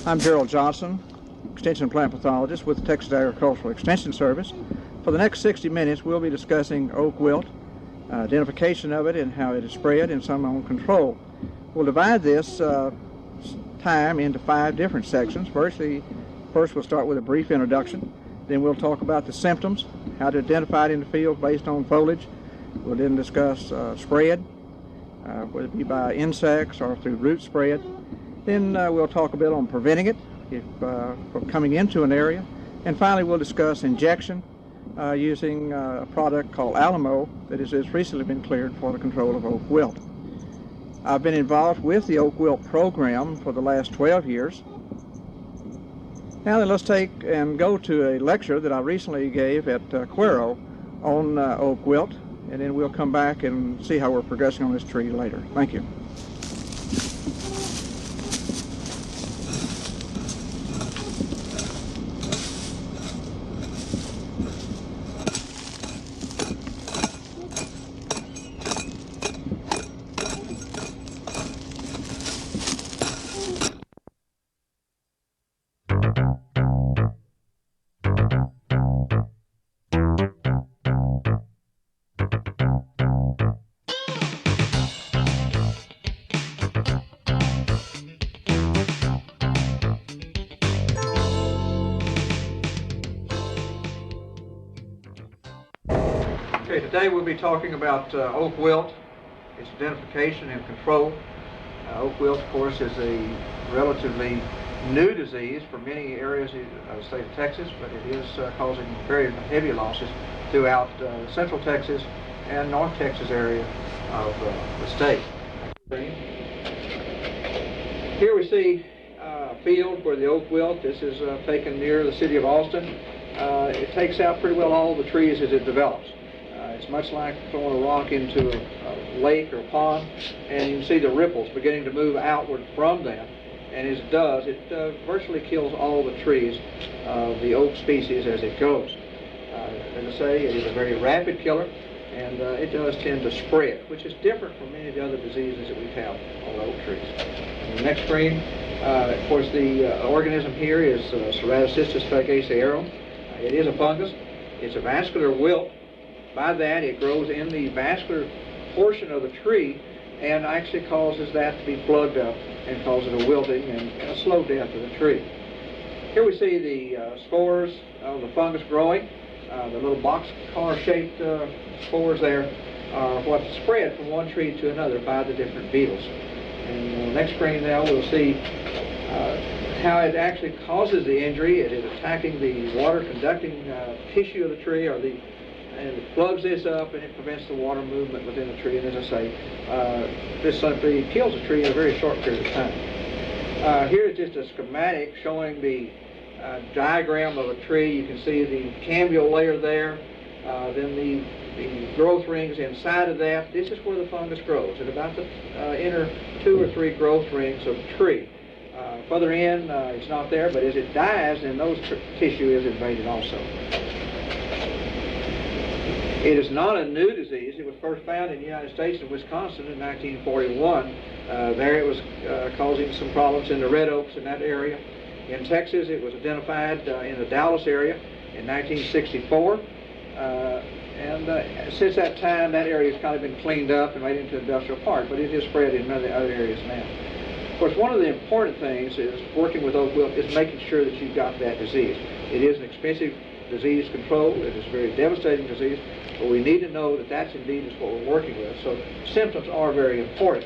I'm Gerald Johnson, Extension Plant Pathologist with the Texas Agricultural Extension Service. For the next 60 minutes, we'll be discussing oak wilt, identification of it and how it is spread, and some on control. We'll divide this time into 5 different sections. First, we'll start with a brief introduction. Then we'll talk about the symptoms, how to identify it in the field based on foliage. We'll then discuss spread, whether it be by insects or through root spread. Then we'll talk a bit on preventing it from coming into an area. And finally, we'll discuss injection using a product called Alamo that has recently been cleared for the control of oak wilt. I've been involved with the oak wilt program for the last 12 years. Now then, let's take and go to a lecture that I recently gave at Cuero on oak wilt, and then we'll come back and see how we're progressing on this tree later. Thank you. Okay, today we'll be talking about oak wilt, its identification and control. Oak wilt, of course, is a relatively new disease for many areas of the state of Texas, but it is causing very heavy losses throughout central Texas and north Texas area of the state. Here we see a field where the oak wilt, this is taken near the city of Austin. It takes out pretty well all the trees as it develops. It's much like throwing a rock into a lake or a pond, and you can see the ripples beginning to move outward from that. And as it does, it virtually kills all the trees of the oak species as it goes. As I say, it is a very rapid killer, and it does tend to spread, which is different from many of the other diseases that we have on the oak trees. On the next screen, of course, the organism here is Ceratocystis sphygaciearum. It is a fungus. It's a vascular wilt. By that, it grows in the vascular portion of the tree and actually causes that to be plugged up and causes a wilting and a slow death of the tree. Here we see the spores of the fungus growing. The little boxcar-shaped spores there are what spread from one tree to another by the different beetles. And on the next screen now, we'll see how it actually causes the injury. It is attacking the water-conducting tissue of the tree, and it plugs this up and it prevents the water movement within the tree. And as I say, this simply kills the tree in a very short period of time. Here is just a schematic showing the diagram of a tree. You can see the cambial layer there, then the growth rings inside of that. This is where the fungus grows, at about the inner 2 or 3 growth rings of the tree. Further in, it's not there, but as it dies, then those tissue is invaded also. It is not a new disease. It was first found in the United States in Wisconsin in 1941. There it was causing some problems in the red oaks in that area. In Texas, it was identified in the Dallas area in 1964. Since that time, that area has kind of been cleaned up and made into an industrial park, but it is spread in many other areas now. Of course, one of the important things is working with oak wilt is making sure that you've got that disease. It is an expensive disease control. It is a very devastating disease, but we need to know that that's indeed is what we're working with. So symptoms are very important.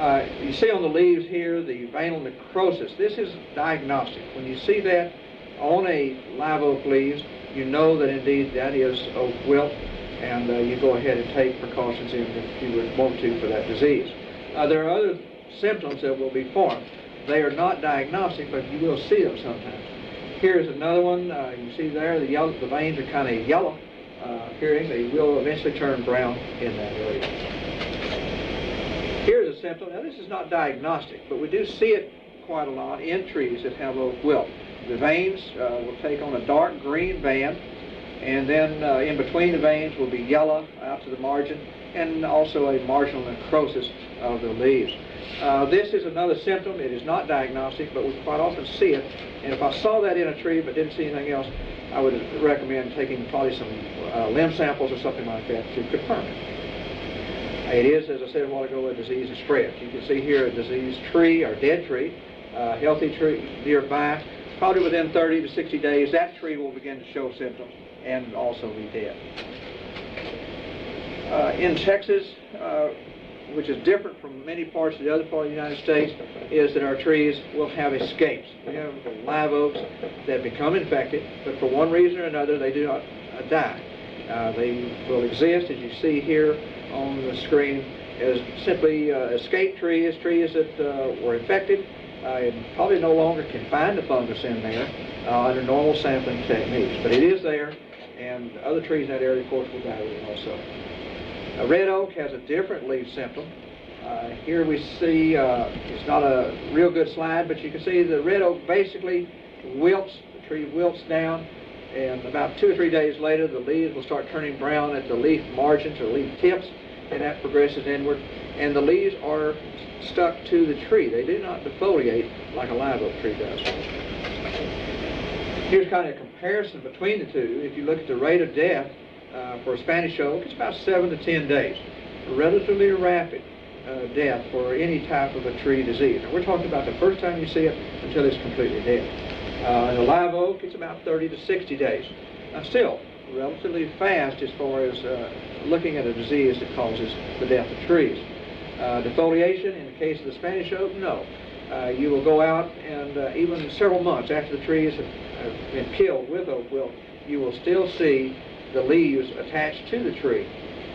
You see on the leaves here the veinal necrosis. This is diagnostic. When you see that on a live oak leaves, you know that indeed that is oak wilt, and you go ahead and take precautions if you would want to for that disease. There are other symptoms that will be formed. They are not diagnostic, but you will see them sometimes. Here's another one. You see there the veins are kind of yellow appearing. They will eventually turn brown in that area. Here's a symptom. Now this is not diagnostic, but we do see it quite a lot in trees that have oak wilt. The veins will take on a dark green band, and then in between the veins will be yellow out to the margin, and also a marginal necrosis of the leaves. This is another symptom. It is not diagnostic, but we quite often see it. And if I saw that in a tree but didn't see anything else, I would recommend taking probably some limb samples or something like that to confirm it. It is, as I said a while ago, a disease that spreads. You can see here a diseased tree or dead tree, healthy tree nearby. Probably within 30 to 60 days, that tree will begin to show symptoms and also be dead. In Texas, which is different from many parts of the other part of the United States, is that our trees will have escapes. We have live oaks that become infected, but for one reason or another, they do not die. They will exist, as you see here on the screen, as simply escape trees that were infected and probably no longer can find the fungus in there under normal sampling techniques. But it is there, and other trees in that area, of course, will die with it also. A red oak has a different leaf symptom. Here we see, it's not a real good slide, but you can see the red oak basically wilts, the tree wilts down, and about 2 or 3 days later the leaves will start turning brown at the leaf margins or leaf tips, and that progresses inward, and the leaves are stuck to the tree. They do not defoliate like a live oak tree does. Here's kind of a comparison between the two. If you look at the rate of death for a Spanish oak, it's about 7 to 10 days. A relatively rapid death for any type of a tree disease. And we're talking about the first time you see it until it's completely dead. In a live oak, it's about 30 to 60 days. Now still, relatively fast as far as looking at a disease that causes the death of trees. Defoliation, in the case of the Spanish oak, no. You will go out and even several months after the trees have been killed with oak wilt, you will still see the leaves attached to the tree.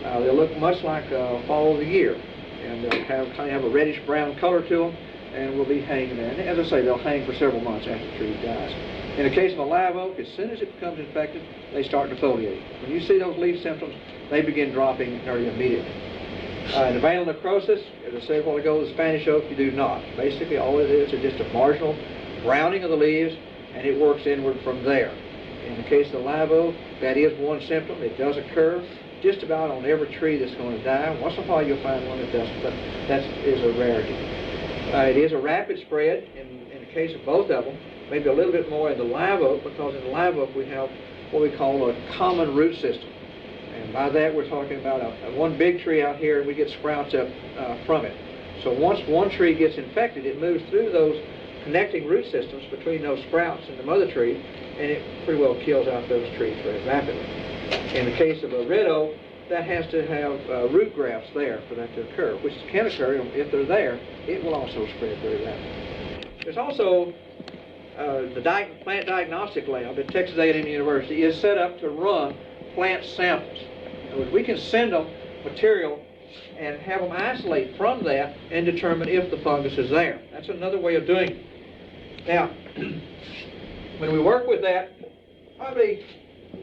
They'll look much like fall of the year, and they'll kind of have a reddish brown color to them, and will be hanging there. And as I say, they'll hang for several months after the tree dies. In the case of a live oak, as soon as it becomes infected, they start defoliating. When you see those leaf symptoms, they begin dropping very immediately. The veinal necrosis, as I said a while ago, the Spanish oak, you do not. Basically, all it is just a marginal browning of the leaves, and it works inward from there. In the case of the live oak, that is one symptom. It does occur just about on every tree that's going to die. Once in a while, you'll find one that doesn't, but that is a rarity. It is a rapid spread in the case of both of them, maybe a little bit more in the live oak, because in the live oak we have what we call a common root system. And by that we're talking about one big tree out here, and we get sprouts up from it. So once one tree gets infected, it moves through those connecting root systems between those sprouts and the mother tree, and it pretty well kills out those trees very rapidly. In the case of a red oak, that has to have root grafts there for that to occur, which can occur, and if they're there, it will also spread very rapidly. There's also the plant diagnostic lab at Texas A&M University is set up to run plant samples. In other words, we can send them material and have them isolate from that and determine if the fungus is there. That's another way of doing it. Now, when we work with that, probably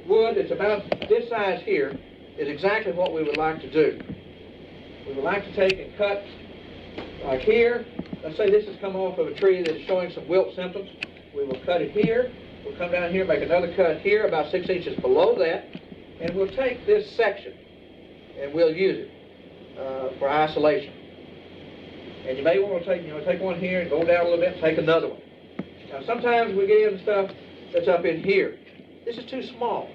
wood that's about this size here is exactly what we would like to do. We would like to take and cut like here. Let's say this has come off of a tree that's showing some wilt symptoms. We will cut it here. We'll come down here, make another cut here about 6 inches below that, and we'll take this section and we'll use it for isolation. And you may want to take one here and go down a little bit and take another one. Now sometimes we get in stuff that's up in here. This is too small.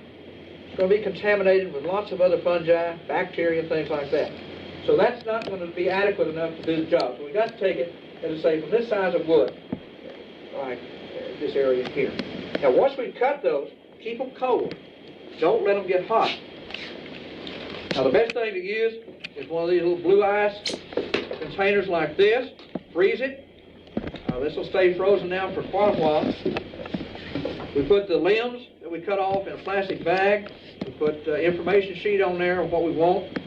It's going to be contaminated with lots of other fungi, bacteria, and things like that. So that's not going to be adequate enough to do the job. So we've got to take it, as I say, from this size of wood, like this area here. Now once we cut those, keep them cold. Don't let them get hot. Now the best thing to use is one of these little blue ice containers like this, freeze it. This will stay frozen now for quite a while. We put the limbs that we cut off in a plastic bag. We put information sheet on there of what we want.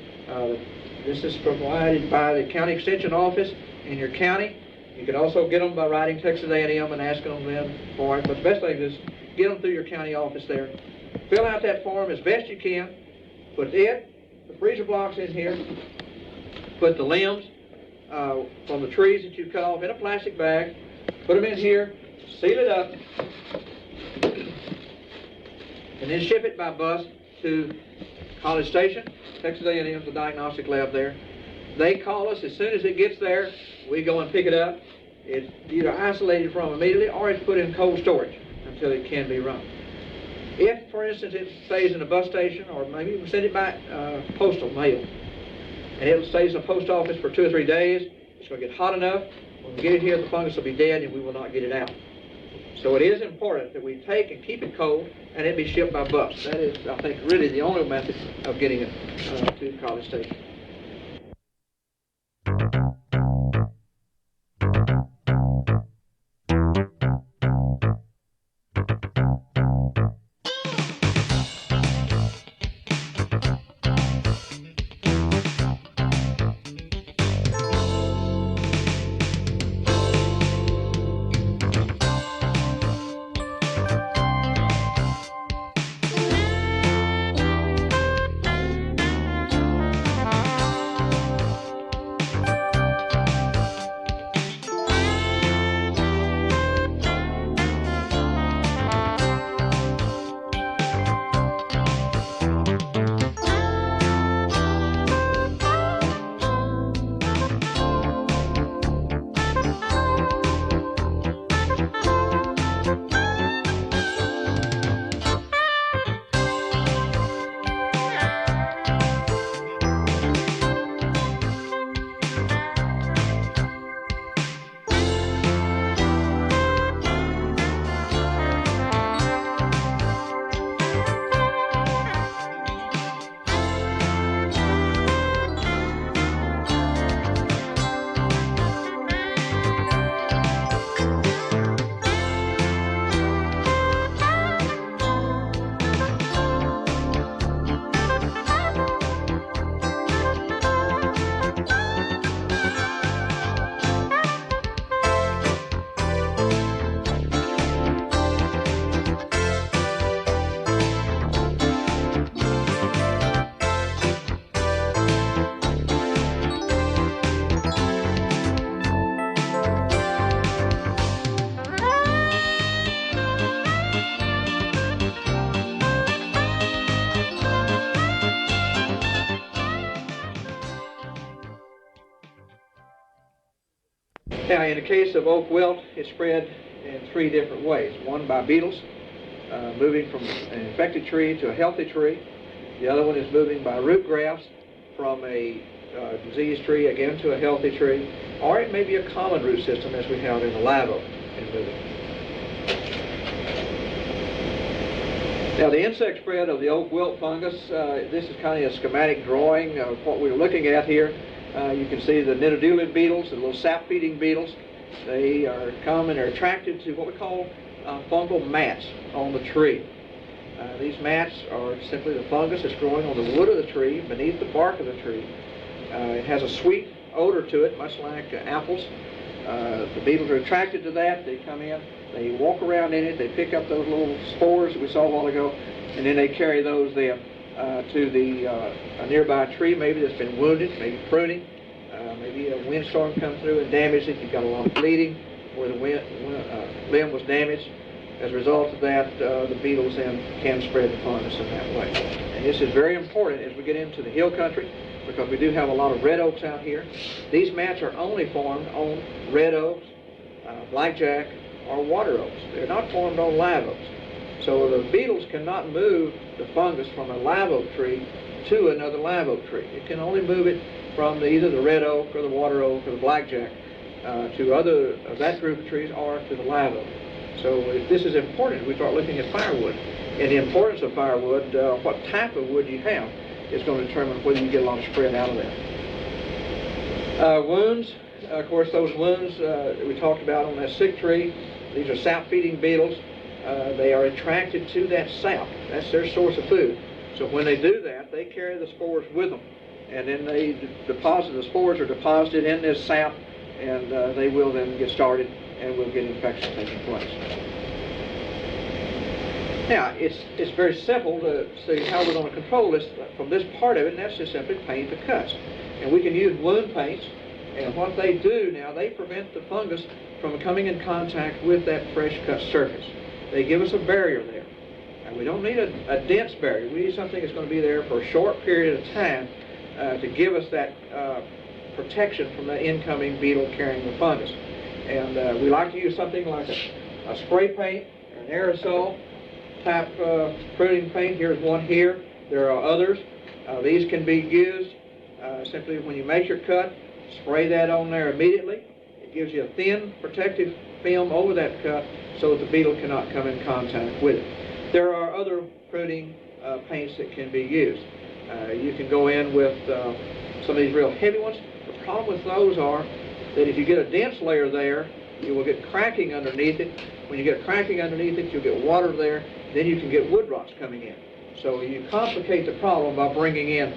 This is provided by the county extension office in your county. You can also get them by writing Texas A&M and asking them for it, but the best thing is get them through your county office there. Fill out that form as best you can. Put the freezer blocks in here. Put the limbs from the trees that you cut off in a plastic bag. Put them in here, seal it up, and then ship it by bus to College Station. Texas A&M's the diagnostic lab there. They call us as soon as it gets there. We go and pick it up. It's either isolated from immediately or it's put in cold storage until it can be run. If, for instance, it stays in a bus station, or maybe we send it by postal mail, and it stays in the post office for 2 or 3 days, it's going to get hot enough. When we get it here, the fungus will be dead and we will not get it out. So it is important that we take and keep it cold and it be shipped by bus. That is, I think, really the only method of getting it to College Station. Now, in the case of oak wilt, it's spread in 3 different ways. One by beetles, moving from an infected tree to a healthy tree. The other one is moving by root grafts from a diseased tree again to a healthy tree. Or it may be a common root system as we have in the live oak in moving. Now, the insect spread of the oak wilt fungus, this is kind of a schematic drawing of what we're looking at here. You can see the nidodulid beetles, the little sap-feeding beetles. They are come and are attracted to what we call fungal mats on the tree. These mats are simply the fungus that's growing on the wood of the tree, beneath the bark of the tree. It has a sweet odor to it, much like apples. The beetles are attracted to that. They come in, they walk around in it, they pick up those little spores that we saw a while ago, and then they carry those then to a nearby tree, maybe that's been wounded, maybe pruning, maybe a windstorm come through and damaged it. You've got a lot of bleeding where the limb was damaged. As a result of that, the beetles then can spread the fungus in that way. And this is very important as we get into the hill country, because we do have a lot of red oaks out here. These mats are only formed on red oaks, blackjack, or water oaks. They're not formed on live oaks. So the beetles cannot move the fungus from a live oak tree to another live oak tree. It can only move it from either the red oak or the water oak or the blackjack to other of that group of trees or to the live oak. So if this is important, we start looking at firewood. And the importance of firewood, what type of wood you have, is going to determine whether you get a lot of spread out of that. Wounds, of course, those wounds that we talked about on that sick tree, these are sap-feeding beetles. They are attracted to that sap. That's their source of food. So when they do that, they carry the spores with them. And then they deposit, the spores are deposited in this sap, and they will then get started, and we'll get infection taking place. Now, it's very simple to see how we're going to control this from this part of it, and that's just simply paint the cuts. And we can use wound paints, and what they do now, they prevent the fungus from coming in contact with that fresh cut surface. They give us a barrier there. And we don't need a dense barrier. We need something that's going to be there for a short period of time to give us that protection from the incoming beetle carrying the fungus. And we like to use something like a spray paint or an aerosol type pruning paint. Here's one here. There are others. These can be used simply when you make your cut, spray that on there immediately. It gives you a thin protective film over that cut so that the beetle cannot come in contact with it. There are other pruning paints that can be used. You can go in with some of these real heavy ones. The problem with those are that if you get a dense layer there, you will get cracking underneath it. When you get cracking underneath it, you'll get water there. Then you can get wood rots coming in. So you complicate the problem by bringing in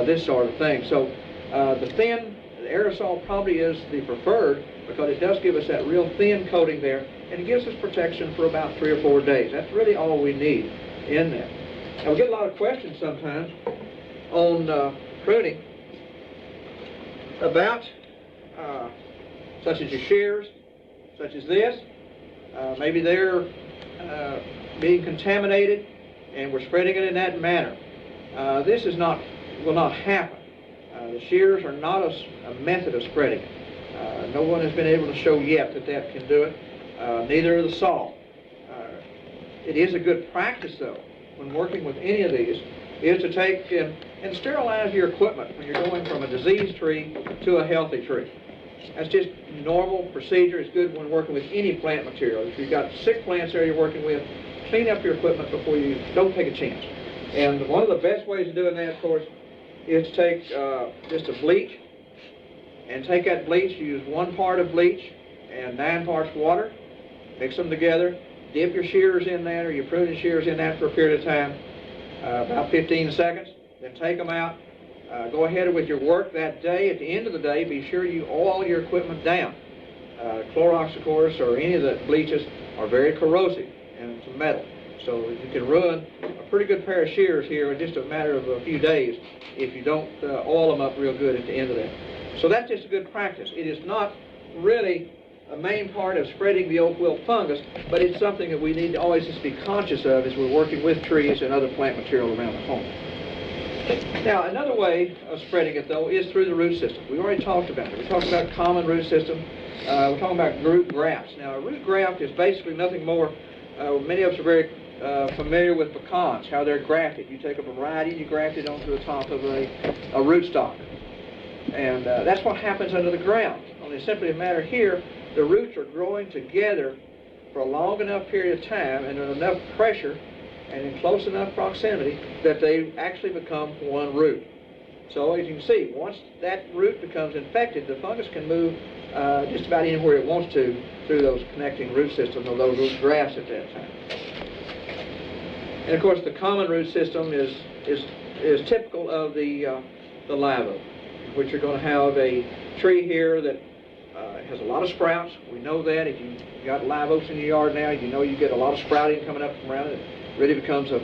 this sort of thing. So the thin aerosol probably is the preferred because it does give us that real thin coating there, and it gives us protection for about 3 or 4 days. That's really all we need in there. Now, we get a lot of questions sometimes on pruning about such as your shears, such as this. Maybe they're being contaminated and we're spreading it in that manner. This will not happen. The shears are not a method of spreading. No one has been able to show yet that can do it. Neither the saw. It is a good practice, though, when working with any of these, is to take and sterilize your equipment when you're going from a diseased tree to a healthy tree. That's just normal procedure. It's good when working with any plant material. If you've got sick plants there you're working with, clean up your equipment before you don't take a chance. And one of the best ways of doing that, of course, is to take just a bleach and take that bleach. You use 1 part of bleach and 9 parts water. Mix them together. Dip your shears in that or your pruning shears in that for a period of time, about 15 seconds. Then take them out. Go ahead with your work that day. At the end of the day, be sure you oil your equipment down. Clorox, of course, or any of the bleaches are very corrosive and it's metal. So you can ruin a pretty good pair of shears here in just a matter of a few days if you don't oil them up real good at the end of that. So that's just a good practice. It is not really a main part of spreading the oak wilt fungus, but it's something that we need to always just be conscious of as we're working with trees and other plant material around the home. Now, another way of spreading it, though, is through the root system. We already talked about it. We talked about common root system. We're talking about root grafts. Now, a root graft is basically nothing more. Many of us are very familiar with pecans, how they're grafted. You take a variety and you graft it onto the top of a rootstock. And that's what happens under the ground. Only simply a matter here, the roots are growing together for a long enough period of time and at enough pressure and in close enough proximity that they actually become one root. So as you can see, once that root becomes infected, the fungus can move just about anywhere it wants to through those connecting root systems or those root grafts at that time. And of course, the common root system is typical of the live oak, which you're going to have a tree here that has a lot of sprouts. We know that. If you've got live oaks in your yard now, you know you get a lot of sprouting coming up from around it. It really becomes a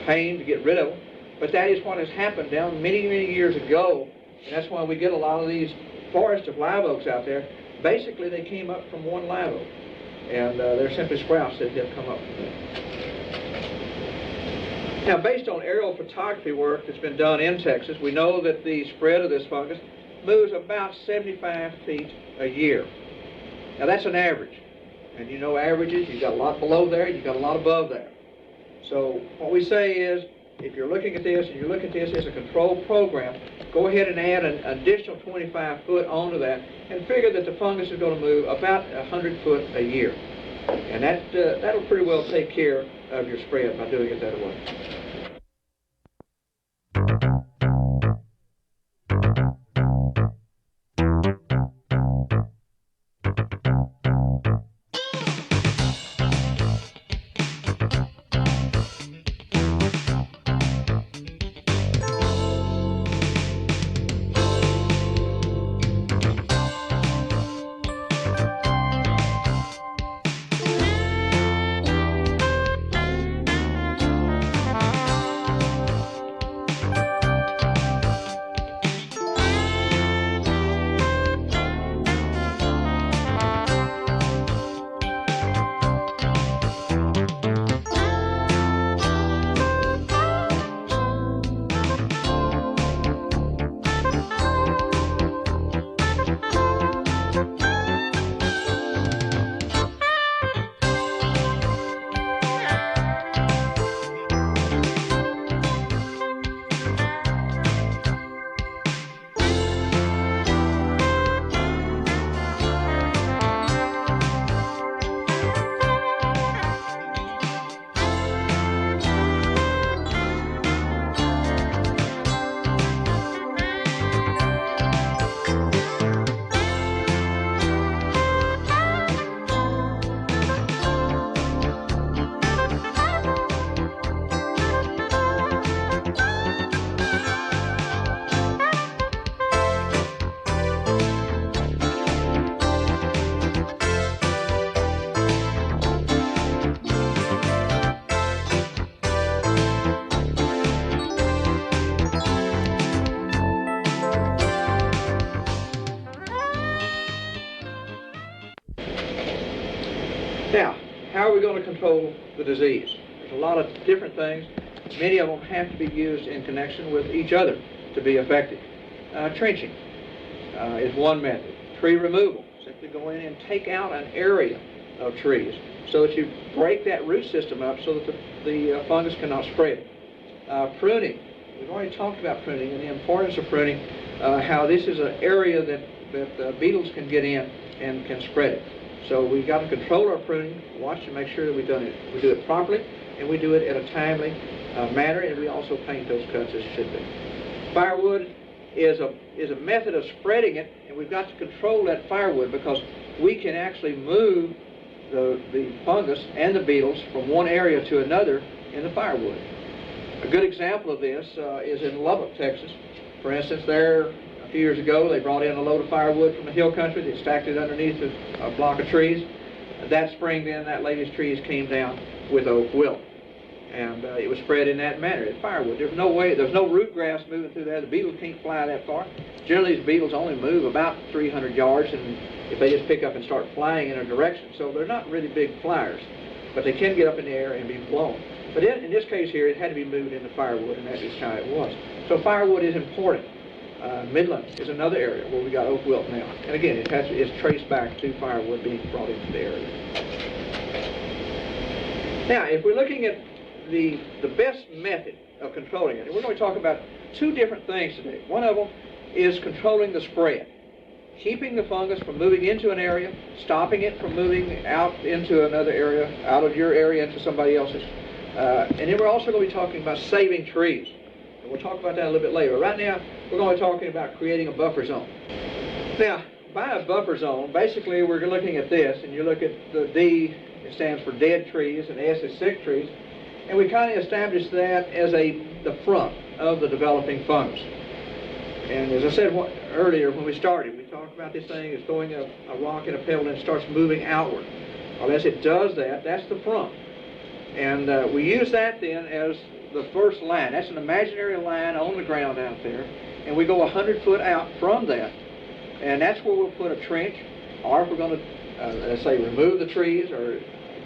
pain to get rid of them. But that is what has happened down many, many years ago, and that's why we get a lot of these forests of live oaks out there. Basically, they came up from one live oak, and they're simply sprouts that have come up from there. Now, based on aerial photography work that's been done in Texas, we know that the spread of this fungus moves about 75 feet a year. Now, that's an average. And you know averages, you've got a lot below there, you've got a lot above there. So what we say is, if you're looking at this and you look at this as a control program, go ahead and add an additional 25 foot onto that and figure that the fungus is going to move about 100 foot a year. And that'll pretty well take care of your spread by doing it that way. Now, how are we going to control the disease? There's a lot of different things. Many of them have to be used in connection with each other to be effective. Trenching is one method. Tree removal, simply go in and take out an area of trees so that you break that root system up so that the fungus cannot spread. Pruning, we've already talked about pruning and the importance of pruning, how this is an area that beetles can get in and can spread it. So we've got to control our pruning, watch to make sure that we do it properly, and we do it in a timely manner, and we also paint those cuts as should be. Firewood is a method of spreading it, and we've got to control that firewood because we can actually move the fungus and the beetles from one area to another in the firewood. A good example of this is in Lubbock, Texas. For instance, there a few years ago they brought in a load of firewood from the hill country. They stacked it underneath a block of trees. That spring then, that lady's trees came down with oak wilt. And it was spread in that manner. It's firewood. There's no root grass moving through there. The beetles can't fly that far. Generally, these beetles only move about 300 yards, and if they just pick up and start flying in a direction, so they're not really big flyers, but they can get up in the air and be blown. But in this case here, it had to be moved into firewood, and that is how it was. So firewood is important. Midland is another area where we got oak wilt now, and again, it's traced back to firewood being brought into the area. Now, if we're looking at the best method of controlling it, and we're going to talk about two different things today. One of them is controlling the spread, keeping the fungus from moving into an area, stopping it from moving out into another area, out of your area into somebody else's. And then we're also going to be talking about saving trees. And we'll talk about that a little bit later. Right now, we're going to be talking about creating a buffer zone. Now, by a buffer zone, basically we're looking at this, and you look at the D, it stands for dead trees, and S is sick trees. And we kind of established that as the front of the developing fungus. And as I said earlier when we started, we talked about this thing as throwing a rock in a pebble and it starts moving outward. Well, as it does that, that's the front. And we use that then as the first line. That's an imaginary line on the ground out there. And we go 100 foot out from that. And that's where we'll put a trench, or if we're going to, let's say, remove the trees or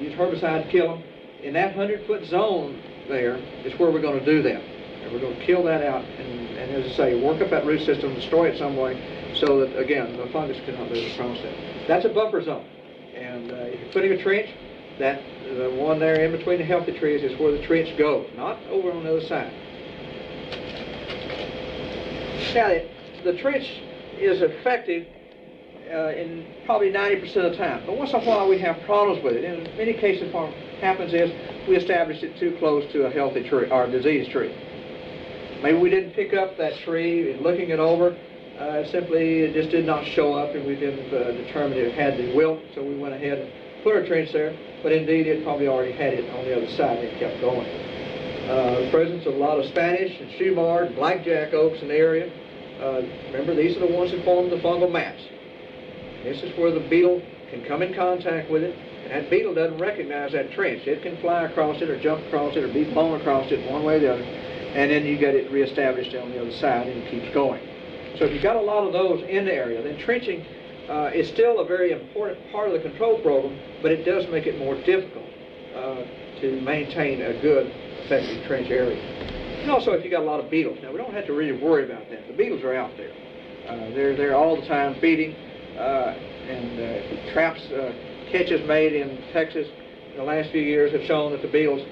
use herbicide to kill them. In that 100-foot zone there is where we're going to do that. And we're going to kill that out and as I say, work up that root system, destroy it some way so that, again, the fungus cannot move across that. That's a buffer zone. And if you're putting a trench, the one there in between the healthy trees is where the trench goes, not over on the other side. Now, the trench is effective in probably 90% of the time. But once in a while we have problems with it. In many cases what happens is we establish it too close to a healthy tree or a diseased tree. Maybe we didn't pick up that tree and looking it over, simply it just did not show up and we didn't determine it had the wilt, so we went ahead and put our trench there, but indeed it probably already had it on the other side and it kept going. The presence of a lot of Spanish and shoebarred, blackjack oaks in the area. Remember, these are the ones that form the fungal mats. This is where the beetle can come in contact with it, and that beetle doesn't recognize that trench. It can fly across it or jump across it or be blown across it one way or the other, and then you get it reestablished on the other side and it keeps going. So if you've got a lot of those in the area, then trenching is still a very important part of the control program, but it does make it more difficult to maintain a good, effective trench area. And also if you've got a lot of beetles. Now we don't have to really worry about that. The beetles are out there. They're there all the time feeding. Traps, catches made in Texas in the last few years have shown that the beetles,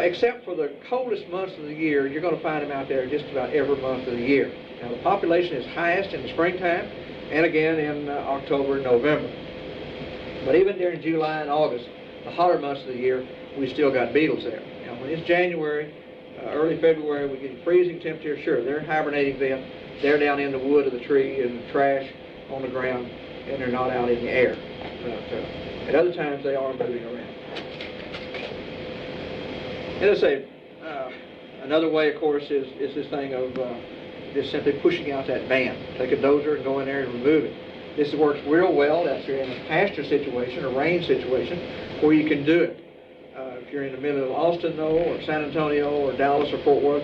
except for the coldest months of the year, you're going to find them out there just about every month of the year. Now the population is highest in the springtime and again in October and November. But even during July and August, the hotter months of the year, we still got beetles there. Now when it's January, early February, we get freezing temperatures, sure, they're hibernating then. They're down in the wood of the tree and the trash on the ground, and they're not out in the air. But at other times they are moving around. And I say, another way, of course, is this thing of just simply pushing out that band. Take a dozer and go in there and remove it. This works real well if you're in a pasture situation, a range situation, where you can do it. If you're in the middle of Austin, though, or San Antonio, or Dallas, or Fort Worth,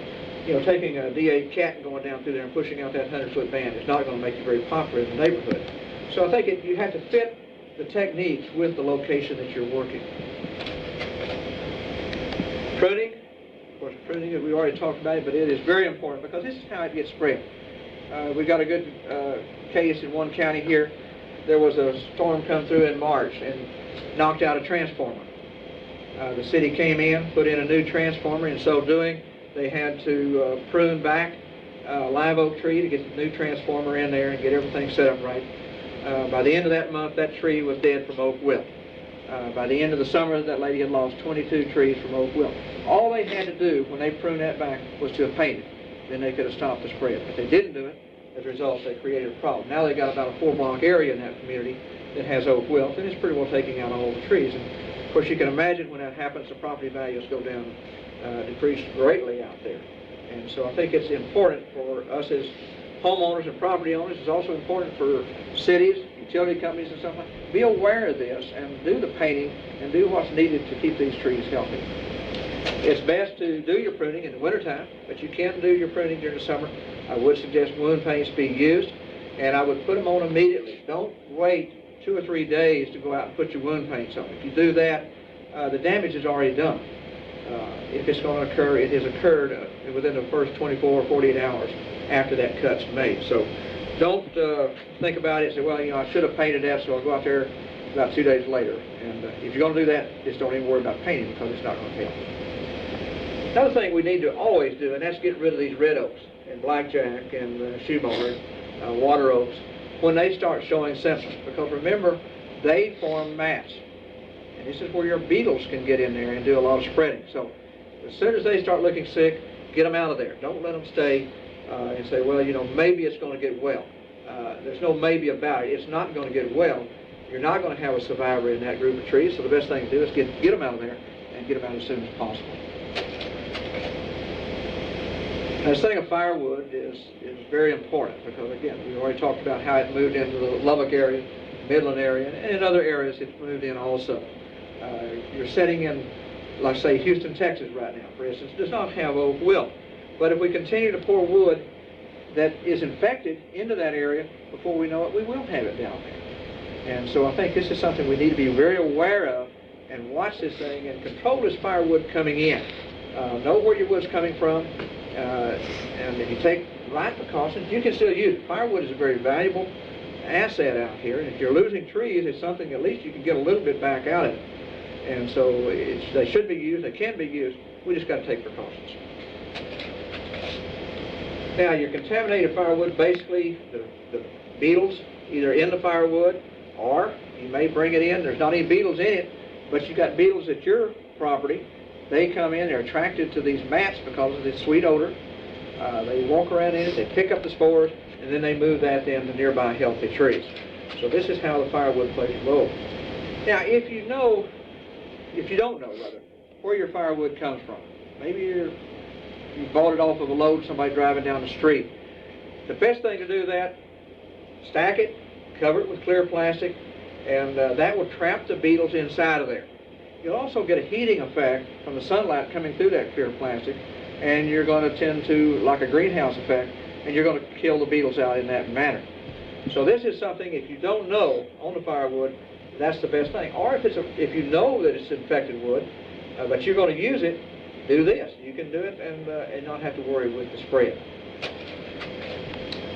taking a DA cat and going down through there and pushing out that 100-foot band is not going to make you very popular in the neighborhood. So I think you have to fit the techniques with the location that you're working. Pruning, of course, pruning, we already talked about it, but it is very important because this is how it gets spread. We got a good case in one county here. There was a storm come through in March and knocked out a transformer. The city came in, put in a new transformer. In so doing, they had to prune back a live oak tree to get the new transformer in there and get everything set up right. By the end of that month, that tree was dead from oak wilt. By the end of the summer, that lady had lost 22 trees from oak wilt. All they had to do when they pruned that back was to have painted. Then they could have stopped the spread. But they didn't do it. As a result, they created a problem. Now they've got about a 4-block area in that community that has oak wilt, and it's pretty well taking out all the trees. And of course, you can imagine when that happens, the property values go down, decrease greatly out there. And so I think it's important for us as homeowners and property owners. It's also important for cities, utility companies and stuff like that. Be aware of this and do the painting and do what's needed to keep these trees healthy. It's best to do your pruning in the wintertime, but you can do your pruning during the summer. I would suggest wound paints be used, and I would put them on immediately. Don't wait 2 or 3 days to go out and put your wound paints on. If you do that, the damage is already done. If it's going to occur, it has occurred within the first 24 or 48 hours after that cut's made. So don't think about it and say, well, you know, I should have painted that, so I'll go out there about 2 days later. And if you're going to do that, just don't even worry about painting because it's not going to help. Another thing we need to always do, and that's get rid of these red oaks and blackjack and shoebark, water oaks, when they start showing symptoms. Because remember, they form mats. And this is where your beetles can get in there and do a lot of spreading. So as soon as they start looking sick, get them out of there. Don't let them stay and say, well, you know, maybe it's going to get well. There's no maybe about it. It's not going to get well. You're not going to have a survivor in that group of trees. So the best thing to do is get them out of there and get them out as soon as possible. Now, this thing of firewood is very important because, again, we've already talked about how it moved into the Lubbock area, Midland area, and in other areas it's moved in also. You're sitting in, like say, Houston, Texas right now, for instance, does not have oak wilt. But if we continue to pour wood that is infected into that area, before we know it, we will have it down there. And so I think this is something we need to be very aware of and watch this thing and control this firewood coming in. Know where your wood's coming from. And if you take right precautions, you can still use it. Firewood is a very valuable asset out here, and if you're losing trees, it's something at least you can get a little bit back out of it. And so they should be used, they can be used, we just got to take precautions. Now, your contaminated firewood, basically the beetles either in the firewood, or you may bring it in, there's not any beetles in it, but you got beetles at your property. They come in, they're attracted to these mats because of this sweet odor. They walk around in it, they pick up the spores, and then they move that then to nearby healthy trees. So this is how the firewood plays a role. Now, if you don't know, where your firewood comes from, maybe you bought it off of a load, somebody driving down the street. The best thing to do that, stack it, cover it with clear plastic, and that will trap the beetles inside of there. You'll also get a heating effect from the sunlight coming through that clear plastic, and you're going to tend to, like a greenhouse effect, and you're going to kill the beetles out in that manner. So this is something, if you don't know on the firewood, that's the best thing. Or if you know that it's infected wood, but you're going to use it, do this. You can do it and not have to worry with the spread.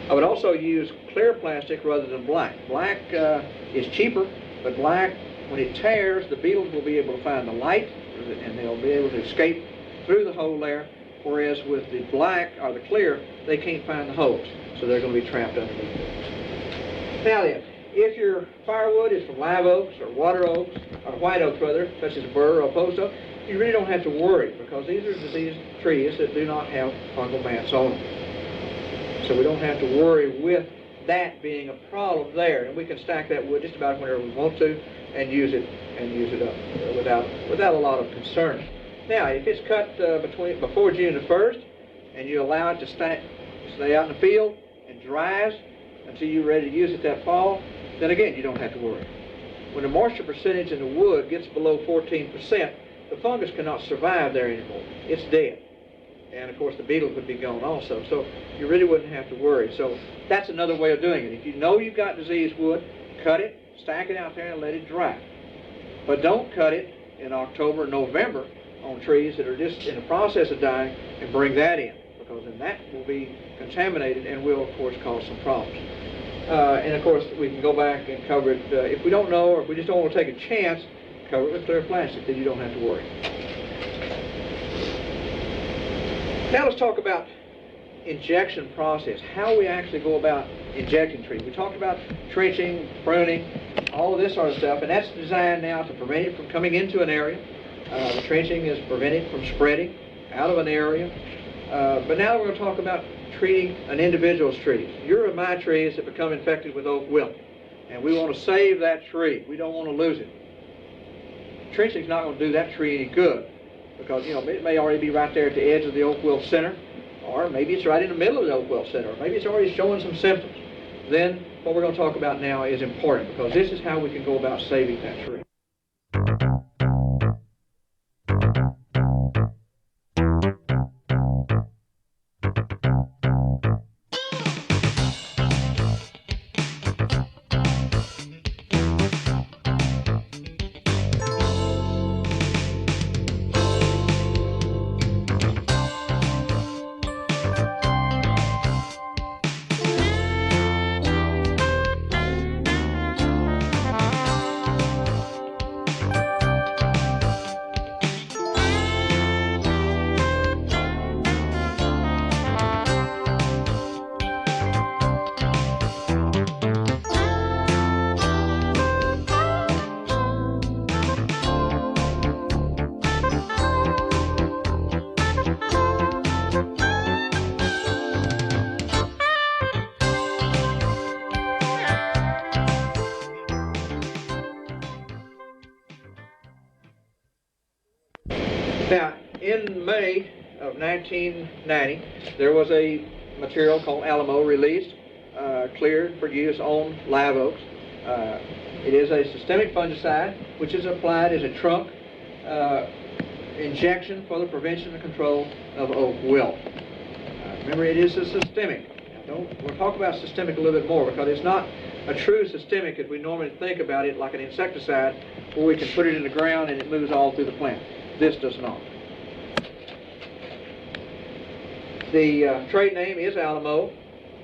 I would also use clear plastic rather than black. Black is cheaper, but black, when it tears, the beetles will be able to find the light, and they'll be able to escape through the hole there, whereas with the black or the clear, they can't find the holes, so they're going to be trapped underneath it. Now then, if your firewood is from live oaks or water oaks, or white oaks rather, such as burr or post oak, you really don't have to worry because these are diseased trees that do not have fungal mats on them. So we don't have to worry with that being a problem there, and we can stack that wood just about whenever we want to and use it up without a lot of concern. Now, if it's cut before June the 1st and you allow it to stay out in the field and dries until you're ready to use it that fall, then again, you don't have to worry. When the moisture percentage in the wood gets below 14%, the fungus cannot survive there anymore. It's dead. And of course, the beetles would be gone also. So you really wouldn't have to worry. So that's another way of doing it. If you know you've got diseased wood, cut it, stack it out there and let it dry. But don't cut it in October, November on trees that are just in the process of dying and bring that in, because then that will be contaminated and will, of course, cause some problems. And of course, we can go back and cover it. If we don't know, or if we just don't want to take a chance, cover it with clear plastic, then you don't have to worry. Now let's talk about injection process, how we actually go about injecting trees. We talked about trenching, pruning, all of this sort of stuff, and that's designed now to prevent it from coming into an area. The trenching is preventing it from spreading out of an area. But now we're going to talk about treating an individual's trees. Your and my trees that become infected with oak wilt, and we want to save that tree. We don't want to lose it. Trenching is not going to do that tree any good, because it may already be right there at the edge of the oak wilt center, or maybe it's right in the middle of the oak wilt center, or maybe it's already showing some symptoms. Then what we're going to talk about now is important, because this is how we can go about saving that tree. Now, in May of 1990, there was a material called Alamo released, cleared for use on live oaks. It is a systemic fungicide, which is applied as a trunk injection for the prevention and control of oak wilt. Remember, it is a systemic. We'll talk about systemic a little bit more, because it's not a true systemic as we normally think about it, like an insecticide, where we can put it in the ground and it moves all through the plant. This does not. The trade name is Alamo.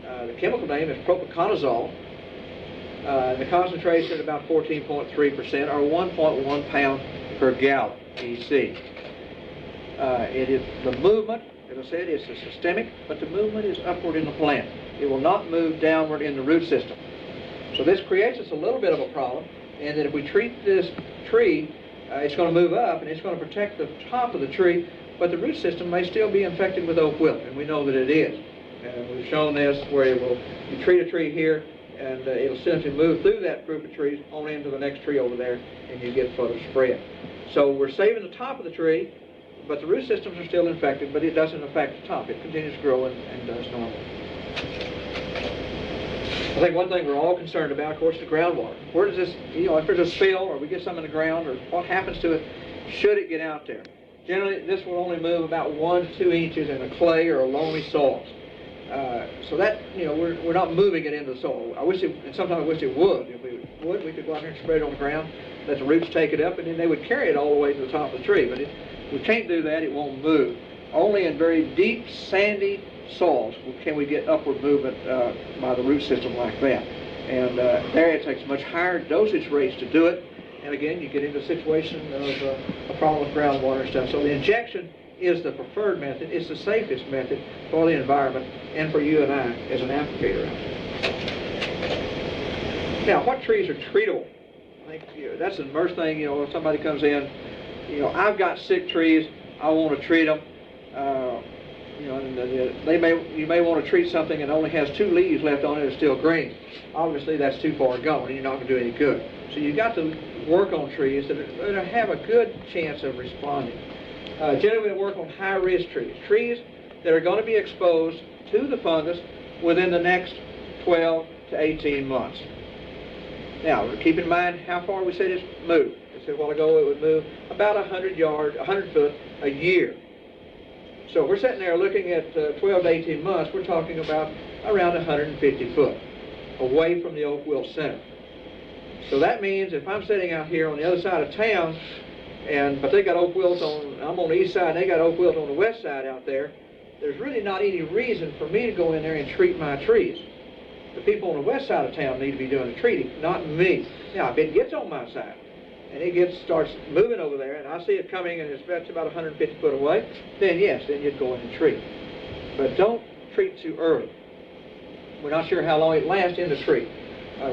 The chemical name is propiconazole. The concentration is about 14.3%, or 1.1 pound per gallon EC. It is the movement, as I said, it's a systemic, but the movement is upward in the plant. It will not move downward in the root system. So this creates us a little bit of a problem, and that if we treat this tree, it's going to move up and it's going to protect the top of the tree, but the root system may still be infected with oak wilt, and we know that it is. And we've shown this where you treat a tree here, and it'll simply move through that group of trees on into the next tree over there, and you get further spread. So we're saving the top of the tree, but the root systems are still infected, but it doesn't affect the top. It continues to grow and does normally. I think one thing we're all concerned about, of course, is the groundwater. Where does this, if there's a spill or we get some in the ground, or what happens to it should it get out there? Generally, this will only move about 1 to 2 inches in a clay or a loamy soil. So that, we're not moving it into the soil. And sometimes I wish it would. If we would, we could go out there and spread it on the ground, let the roots take it up, and then they would carry it all the way to the top of the tree. But if we can't do that, it won't move. Only in very deep, sandy soils can we get upward movement by the root system like that. And there it takes much higher dosage rates to do it. And again, you get into a situation of a problem with groundwater and stuff. So the injection is the preferred method. It's the safest method for the environment and for you and I as an applicator out there. Now, what trees are treatable? I think that's the first thing, if somebody comes in, I've got sick trees, I want to treat them. You may want to treat something that only has 2 leaves left on it, it's still green. Obviously, that's too far gone, and you're not going to do any good. So you've got to work on trees that have a good chance of responding. Generally, we work on high-risk trees that are going to be exposed to the fungus within the next 12 to 18 months. Now, keep in mind how far we said it's moved. I said a while ago it would move about 100 foot a year. So if we're sitting there looking at 12 to 18 months, we're talking about around 150 foot away from the oak wilt center. So that means if I'm sitting out here on the other side of town, but they got oak wilt on, I'm on the east side, and they got oak wilt on the west side out there, there's really not any reason for me to go in there and treat my trees. The people on the west side of town need to be doing the treating, not me. Now, if it gets on my side, and it starts moving over there, and I see it coming, and it's about 150 foot away, then yes, then you'd go in and treat. But don't treat too early. We're not sure how long it lasts in the tree.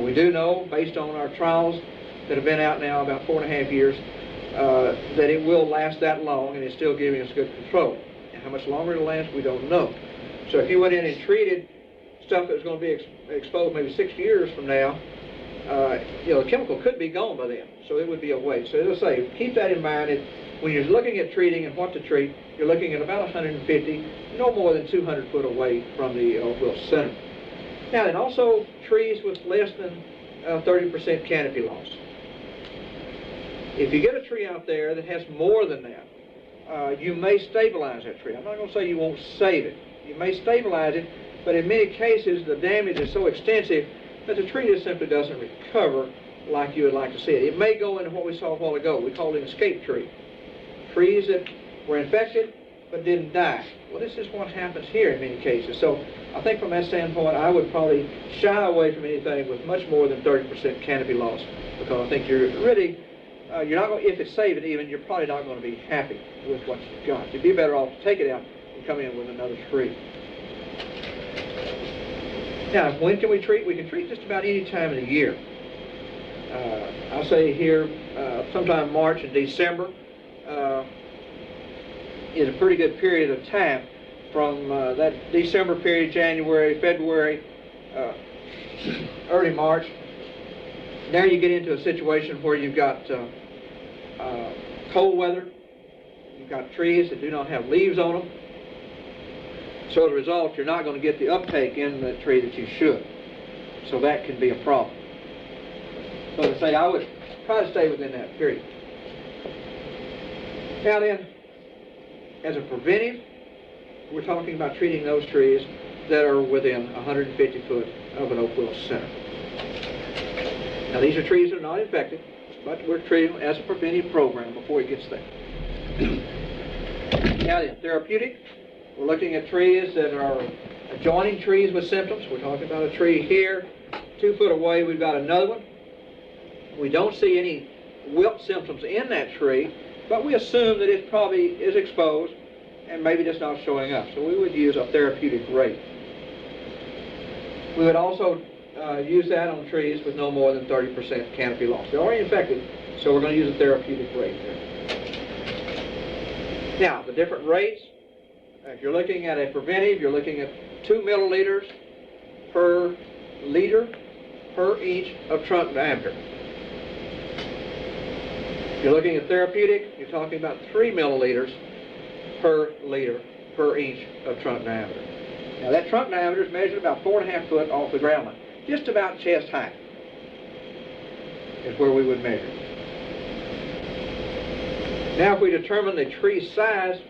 We do know, based on our trials that have been out now about 4.5 years, that it will last that long, and it's still giving us good control. And how much longer it'll last, we don't know. So if you went in and treated stuff that was going to be exposed maybe 6 years from now, the chemical could be gone by then, so it would be a waste. So as I say, keep that in mind. When you're looking at treating and what to treat, you're looking at about 150, no more than 200 foot away from the oak wilt center. Now then, also trees with less than 30% canopy loss. If you get a tree out there that has more than that, you may stabilize that tree. I'm not going to say you won't save it. You may stabilize it, but in many cases the damage is so extensive that the tree just simply doesn't recover like you would like to see it. It may go into what we saw a while ago. We called it an escape tree. Trees that were infected but didn't die. Well, this is what happens here in many cases. So I think from that standpoint, I would probably shy away from anything with much more than 30% canopy loss, because I think you're not going, if it's saving even, you're probably not going to be happy with what you've got. You'd be better off to take it out and come in with another tree. Now, when can we treat? We can treat just about any time of the year. I'll say here, sometime March and December is a pretty good period of time. From that December period, January, February, early March. Now you get into a situation where you've got cold weather, you've got trees that do not have leaves on them. So as a result, you're not going to get the uptake in the tree that you should. So that can be a problem. So to say, I would try to stay within that period. Now then, as a preventive, we're talking about treating those trees that are within 150 foot of an oak wilt center. Now these are trees that are not infected, but we're treating them as a preventive program before it gets there. Now then, therapeutic, we're looking at trees that are adjoining trees with symptoms. We're talking about a tree here, 2 foot away we've got another one. We don't see any wilt symptoms in that tree, but we assume that it probably is exposed and maybe just not showing up. So we would use a therapeutic rate. We would also use that on trees with no more than 30% canopy loss. They're already infected, so we're going to use a therapeutic rate there. Now, the different rates, if you're looking at a preventive, you're looking at 2 milliliters per liter per inch of trunk diameter. If you're looking at therapeutic, you're talking about 3 milliliters per liter per inch of trunk diameter. Now that trunk diameter is measured about 4.5 foot off the ground line. Just about chest height is where we would measure. Now if we determine the tree size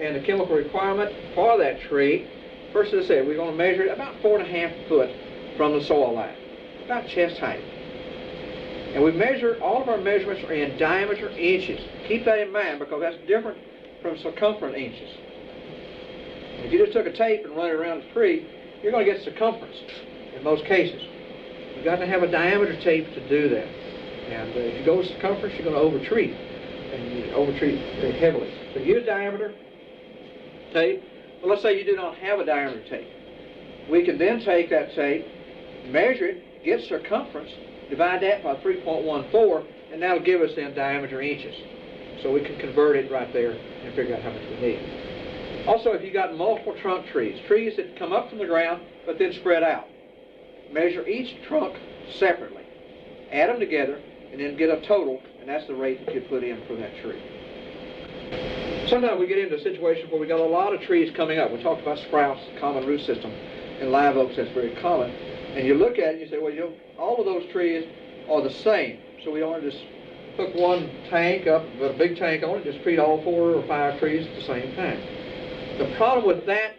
and the chemical requirement for that tree, first as I said, we're going to measure it about 4.5 foot from the soil line, about chest height. And we measure, all of our measurements are in diameter inches. Keep that in mind, because that's different from circumference inches. If you just took a tape and run it around the tree, you're going to get circumference in most cases. You've got to have a diameter tape to do that. And if you go with circumference, you're going to overtreat, and you overtreat very heavily. So use diameter tape. Well, let's say you do not have a diameter tape. We can then take that tape, measure it, get circumference, divide that by 3.14, and that'll give us then diameter inches. So we can convert it right there and figure out how much we need. Also, if you've got multiple trunk trees, trees that come up from the ground but then spread out, measure each trunk separately, add them together, and then get a total, and that's the rate that you put in for that tree. Sometimes we get into a situation where we got a lot of trees coming up. We talked about sprouts, common root system, and live oaks, that's very common. And you look at it and you say, well, all of those trees are the same. So we don't just hook one tank up, put a big tank on it, just treat all 4 or 5 trees at the same time. The problem with that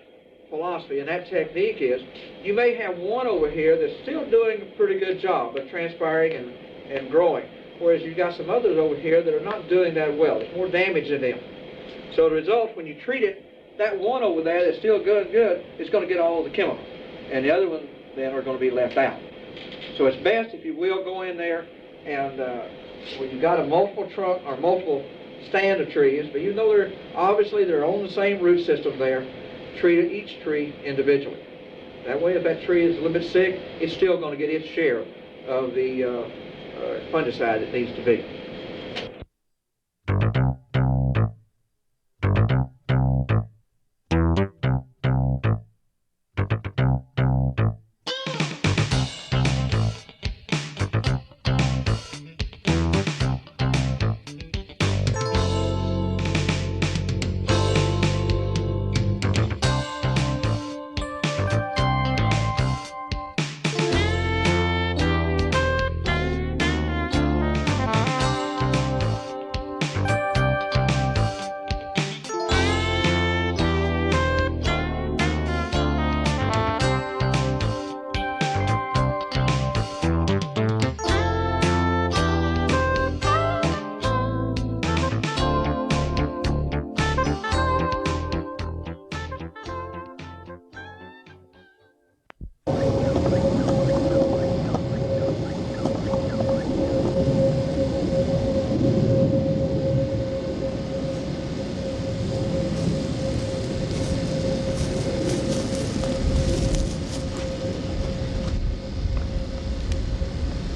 philosophy and that technique is you may have one over here that's still doing a pretty good job of transpiring and growing, whereas you've got some others over here that are not doing that well. There's more damage in them. So the result, when you treat it, that one over there that's still good is going to get all of the chemical, and the other one then are going to be left out. So it's best, if you will, go in there and when you've got a multiple trunk or multiple stand of trees, but you know they're on the same root system there, treat each tree individually. That way, if that tree is a little bit sick, it's still going to get its share of the fungicide it needs to be.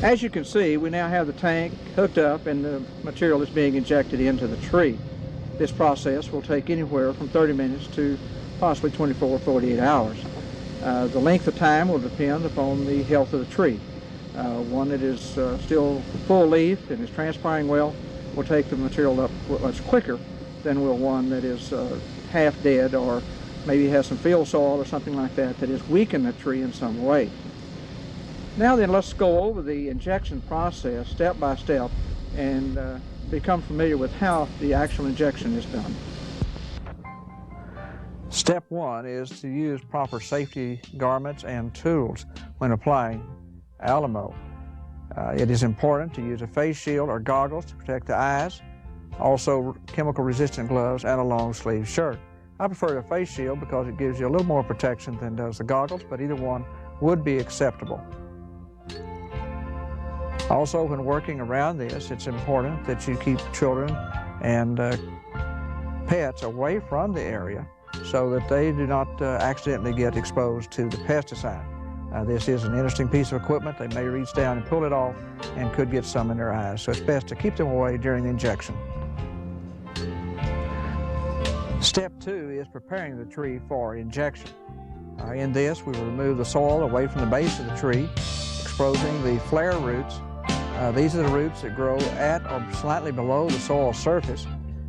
As you can see, we now have the tank hooked up and the material is being injected into the tree. This process will take anywhere from 30 minutes to possibly 24 or 48 hours. The length of time will depend upon the health of the tree. One that is still full leaf and is transpiring well will take the material up much quicker than will one that is half dead or maybe has some field soil or something like that that has weakened the tree in some way. Now then, let's go over the injection process step by step and become familiar with how the actual injection is done. Step one is to use proper safety garments and tools when applying Alamo. It is important to use a face shield or goggles to protect the eyes, also chemical resistant gloves and a long sleeve shirt. I prefer a face shield because it gives you a little more protection than does the goggles, but either one would be acceptable. Also, when working around this, it's important that you keep children and pets away from the area so that they do not accidentally get exposed to the pesticide. This is an interesting piece of equipment. They may reach down and pull it off and could get some in their eyes, so it's best to keep them away during the injection. Step two is preparing the tree for injection. In this, we will remove the soil away from the base of the tree, exposing the flare roots. These are the roots that grow at or slightly below the soil surface,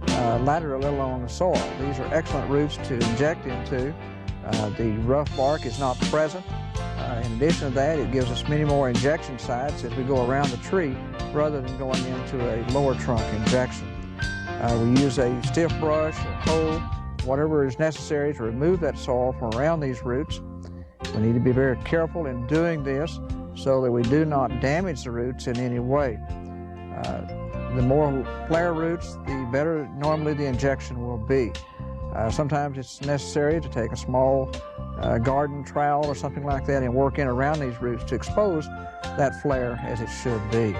laterally along the soil. These are excellent roots to inject into. The rough bark is not present. In addition to that, it gives us many more injection sites as we go around the tree rather than going into a lower trunk injection. We use a stiff brush, a hoe, whatever is necessary to remove that soil from around these roots. We need to be very careful in doing this so that we do not damage the roots in any way. The more flare roots, the better normally the injection will be. Sometimes it's necessary to take a small garden trowel or something like that and work in around these roots to expose that flare as it should be.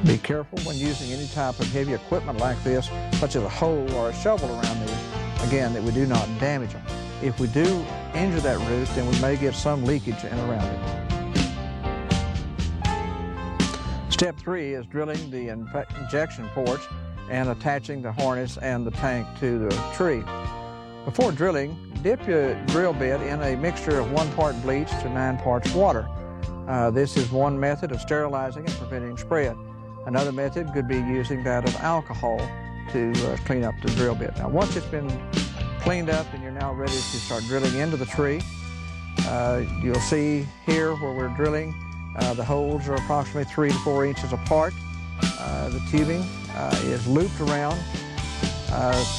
Be careful when using any type of heavy equipment like this, such as a hoe or a shovel around these, again, that we do not damage them. If we do injure that root, then we may get some leakage in around it. Step three is drilling the injection ports and attaching the harness and the tank to the tree. Before drilling, dip your drill bit in a mixture of 1 part bleach to 9 parts water. This is one method of sterilizing and preventing spread. Another method could be using that of alcohol to clean up the drill bit. Now, once it's been cleaned up and you're now ready to start drilling into the tree, you'll see here where we're drilling, the holes are approximately 3 to 4 inches apart. The tubing is looped around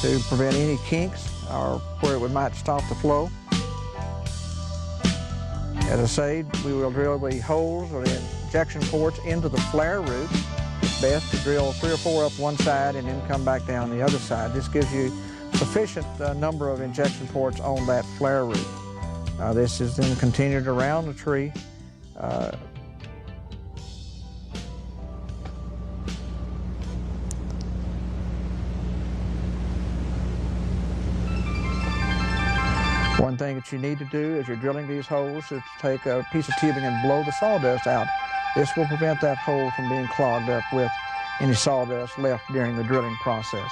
to prevent any kinks or where it might stop the flow. As I say, we will drill the holes or the injection ports into the flare root. It's best to drill 3 or 4 up one side and then come back down the other side. This gives you sufficient number of injection ports on that flare root. This is then continued around the tree. One thing that you need to do as you're drilling these holes is take a piece of tubing and blow the sawdust out. This will prevent that hole from being clogged up with any sawdust left during the drilling process.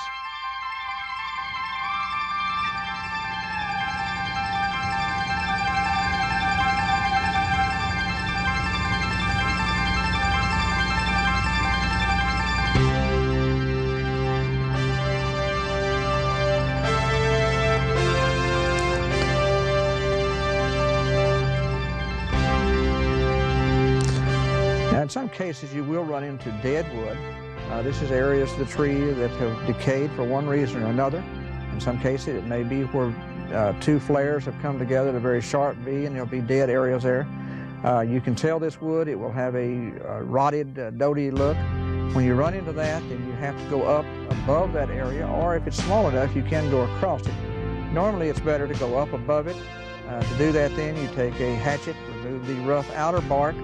Now, in some cases, you will run into dead wood. This is areas of the tree that have decayed for one reason or another. In some cases, it may be where 2 flares have come together at a very sharp V, and there'll be dead areas there. You can tell this wood, it will have a rotted, doty look. When you run into that, then you have to go up above that area, or if it's small enough, you can go across it. Normally, it's better to go up above it. To do that, then, you take a hatchet, remove the rough outer bark,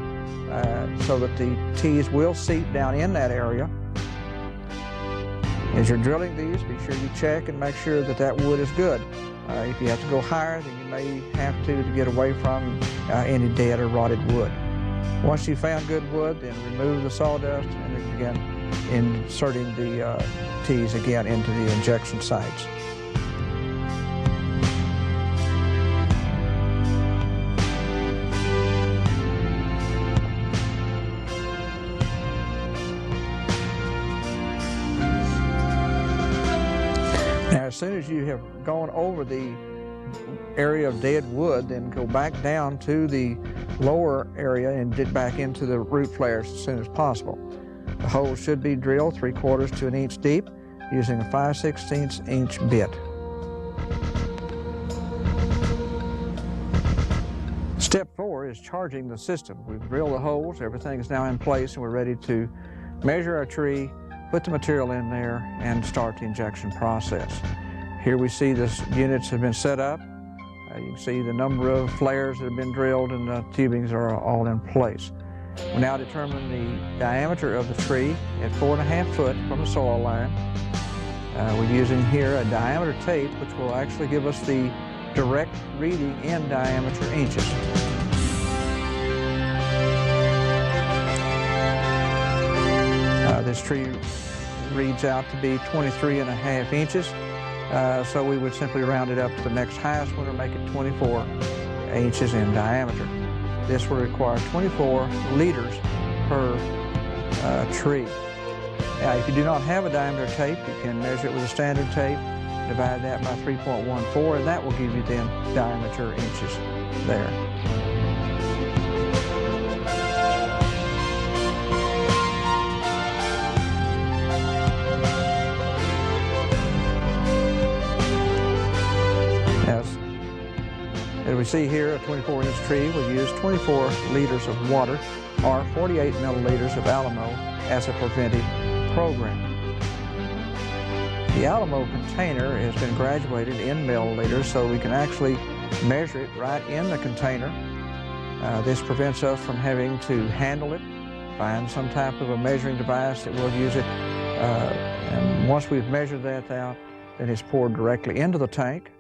so that the tees will seep down in that area. As you're drilling these, be sure you check and make sure that that wood is good. If you have to go higher, then you may have to get away from any dead or rotted wood. Once you've found good wood, then remove the sawdust and then begin inserting the tees again into the injection sites. Now, as soon as you have gone over the area of dead wood, then go back down to the lower area and get back into the root flares as soon as possible. The hole should be drilled 3/4 to 1 inch deep using a 5/16 inch bit. Step 4 is charging the system. We've drilled the holes, everything is now in place, and we're ready to measure our tree, put the material in there, and start the injection process. Here we see the units have been set up. You can see the number of flares that have been drilled, and the tubings are all in place. We now determine the diameter of the tree at 4.5 foot from the soil line. We're using here a diameter tape, which will actually give us the direct reading in diameter inches. This tree reads out to be 23.5 inches, so we would simply round it up to the next highest one and make it 24 inches in diameter. This will require 24 liters per tree. Now, if you do not have a diameter tape, you can measure it with a standard tape, divide that by 3.14, and that will give you then diameter inches there. As we see here, a 24-inch tree will use 24 liters of water or 48 milliliters of Alamo as a preventive program. The Alamo container has been graduated in milliliters, so we can actually measure it right in the container. This prevents us from having to handle it, find some type of a measuring device that will use it. And once we've measured that out, then it's poured directly into the tank.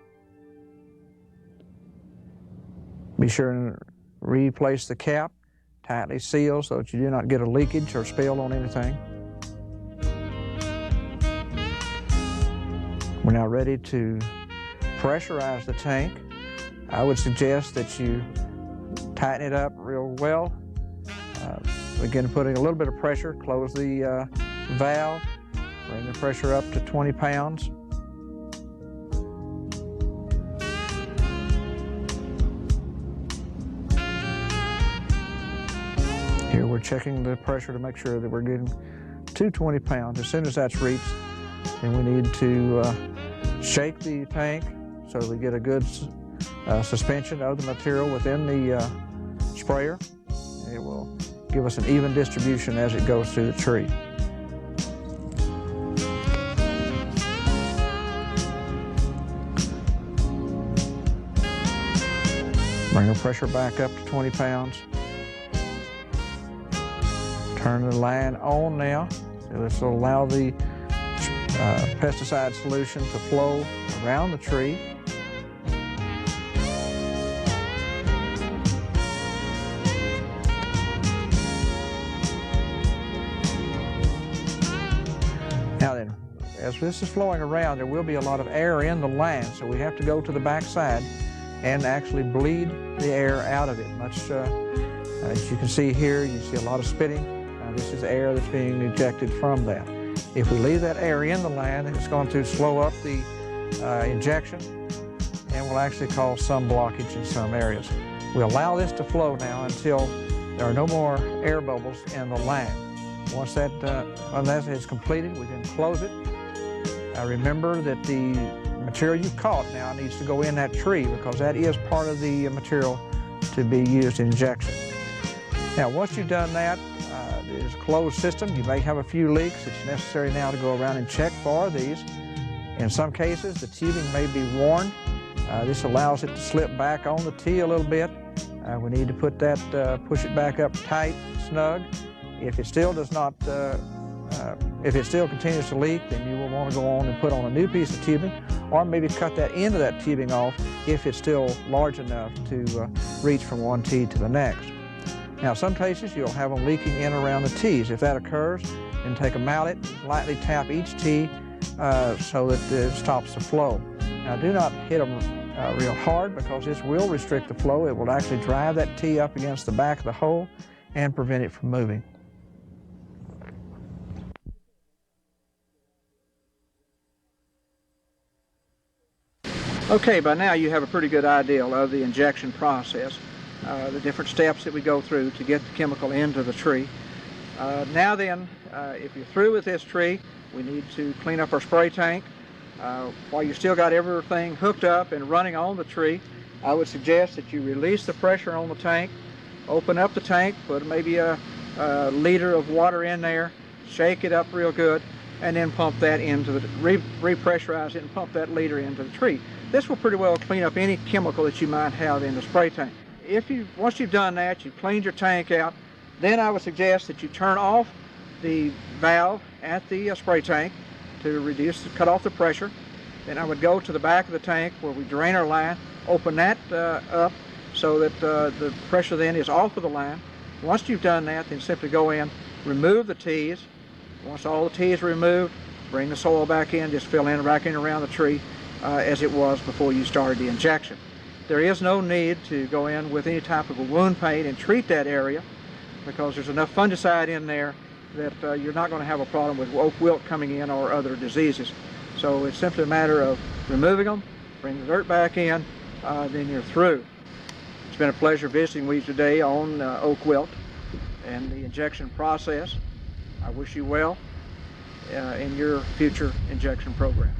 Be sure and replace the cap, tightly seal so that you do not get a leakage or spill on anything. We're now ready to pressurize the tank. I would suggest that you tighten it up real well. Begin putting a little bit of pressure, close the valve, bring the pressure up to 20 pounds. Here we're checking the pressure to make sure that we're getting to 20 pounds. As soon as that's reached, then we need to shake the tank so we get a good suspension of the material within the sprayer. It will give us an even distribution as it goes through the tree. Bring the pressure back up to 20 pounds. Turn the line on now. So this will allow the pesticide solution to flow around the tree. Now then, as this is flowing around, there will be a lot of air in the line, so we have to go to the back side and actually bleed the air out of it. As you can see here, you see a lot of spitting. This is air that's being ejected from that. If we leave that air in the line, it's going to slow up the injection and will actually cause some blockage in some areas. We allow this to flow now until there are no more air bubbles in the line. Once that is completed, we can close it. Remember that the material you caught now needs to go in that tree because that is part of the material to be used in injection. Now, once you've done that, it is a closed system. You may have a few leaks. It's necessary now to go around and check for these. In some cases, the tubing may be worn. This allows it to slip back on the tee a little bit. We need to put that, push it back up tight, snug. If it still does not, if it still continues to leak, then you will want to go on and put on a new piece of tubing, or maybe cut that end of that tubing off if it's still large enough to reach from one tee to the next. Now, some cases you'll have them leaking in around the tees. If that occurs, then take a mallet, lightly tap each tee so that it stops the flow. Now, do not hit them real hard because this will restrict the flow. It will actually drive that tee up against the back of the hole and prevent it from moving. Okay, by now you have a pretty good idea of the injection process. The different steps that we go through to get the chemical into the tree. Now then, if you're through with this tree, we need to clean up our spray tank. While you still got everything hooked up and running on the tree, I would suggest that you release the pressure on the tank, open up the tank, put maybe a liter of water in there, shake it up real good, and then pump that into the, repressurize it and pump that liter into the tree. This will pretty well clean up any chemical that you might have in the spray tank. Once you've done that, you've cleaned your tank out, then I would suggest that you turn off the valve at the spray tank to cut off the pressure. Then I would go to the back of the tank where we drain our line, open that up so that the pressure then is off of the line. Once you've done that, then simply go in, remove the tees. Once all the tees are removed, bring the soil back in, just fill in back in around the tree as it was before you started the injection. There is no need to go in with any type of a wound paint and treat that area because there's enough fungicide in there that you're not going to have a problem with oak wilt coming in or other diseases. So it's simply a matter of removing them, bring the dirt back in, then you're through. It's been a pleasure visiting with you today on oak wilt and the injection process. I wish you well in your future injection programs.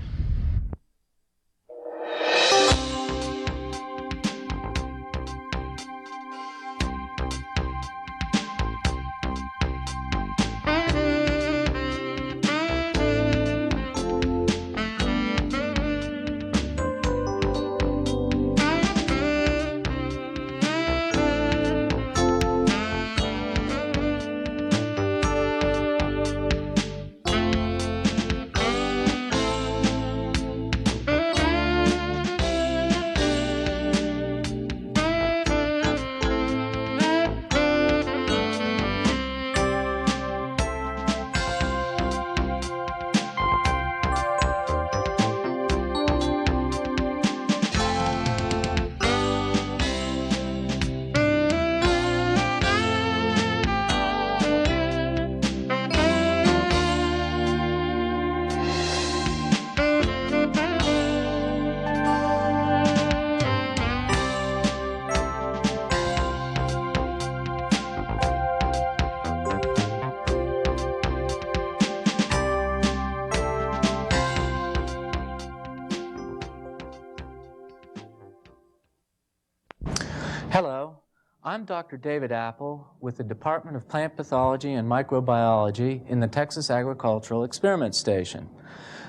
Hello, I'm Dr. David Apple with the Department of Plant Pathology and Microbiology in the Texas Agricultural Experiment Station.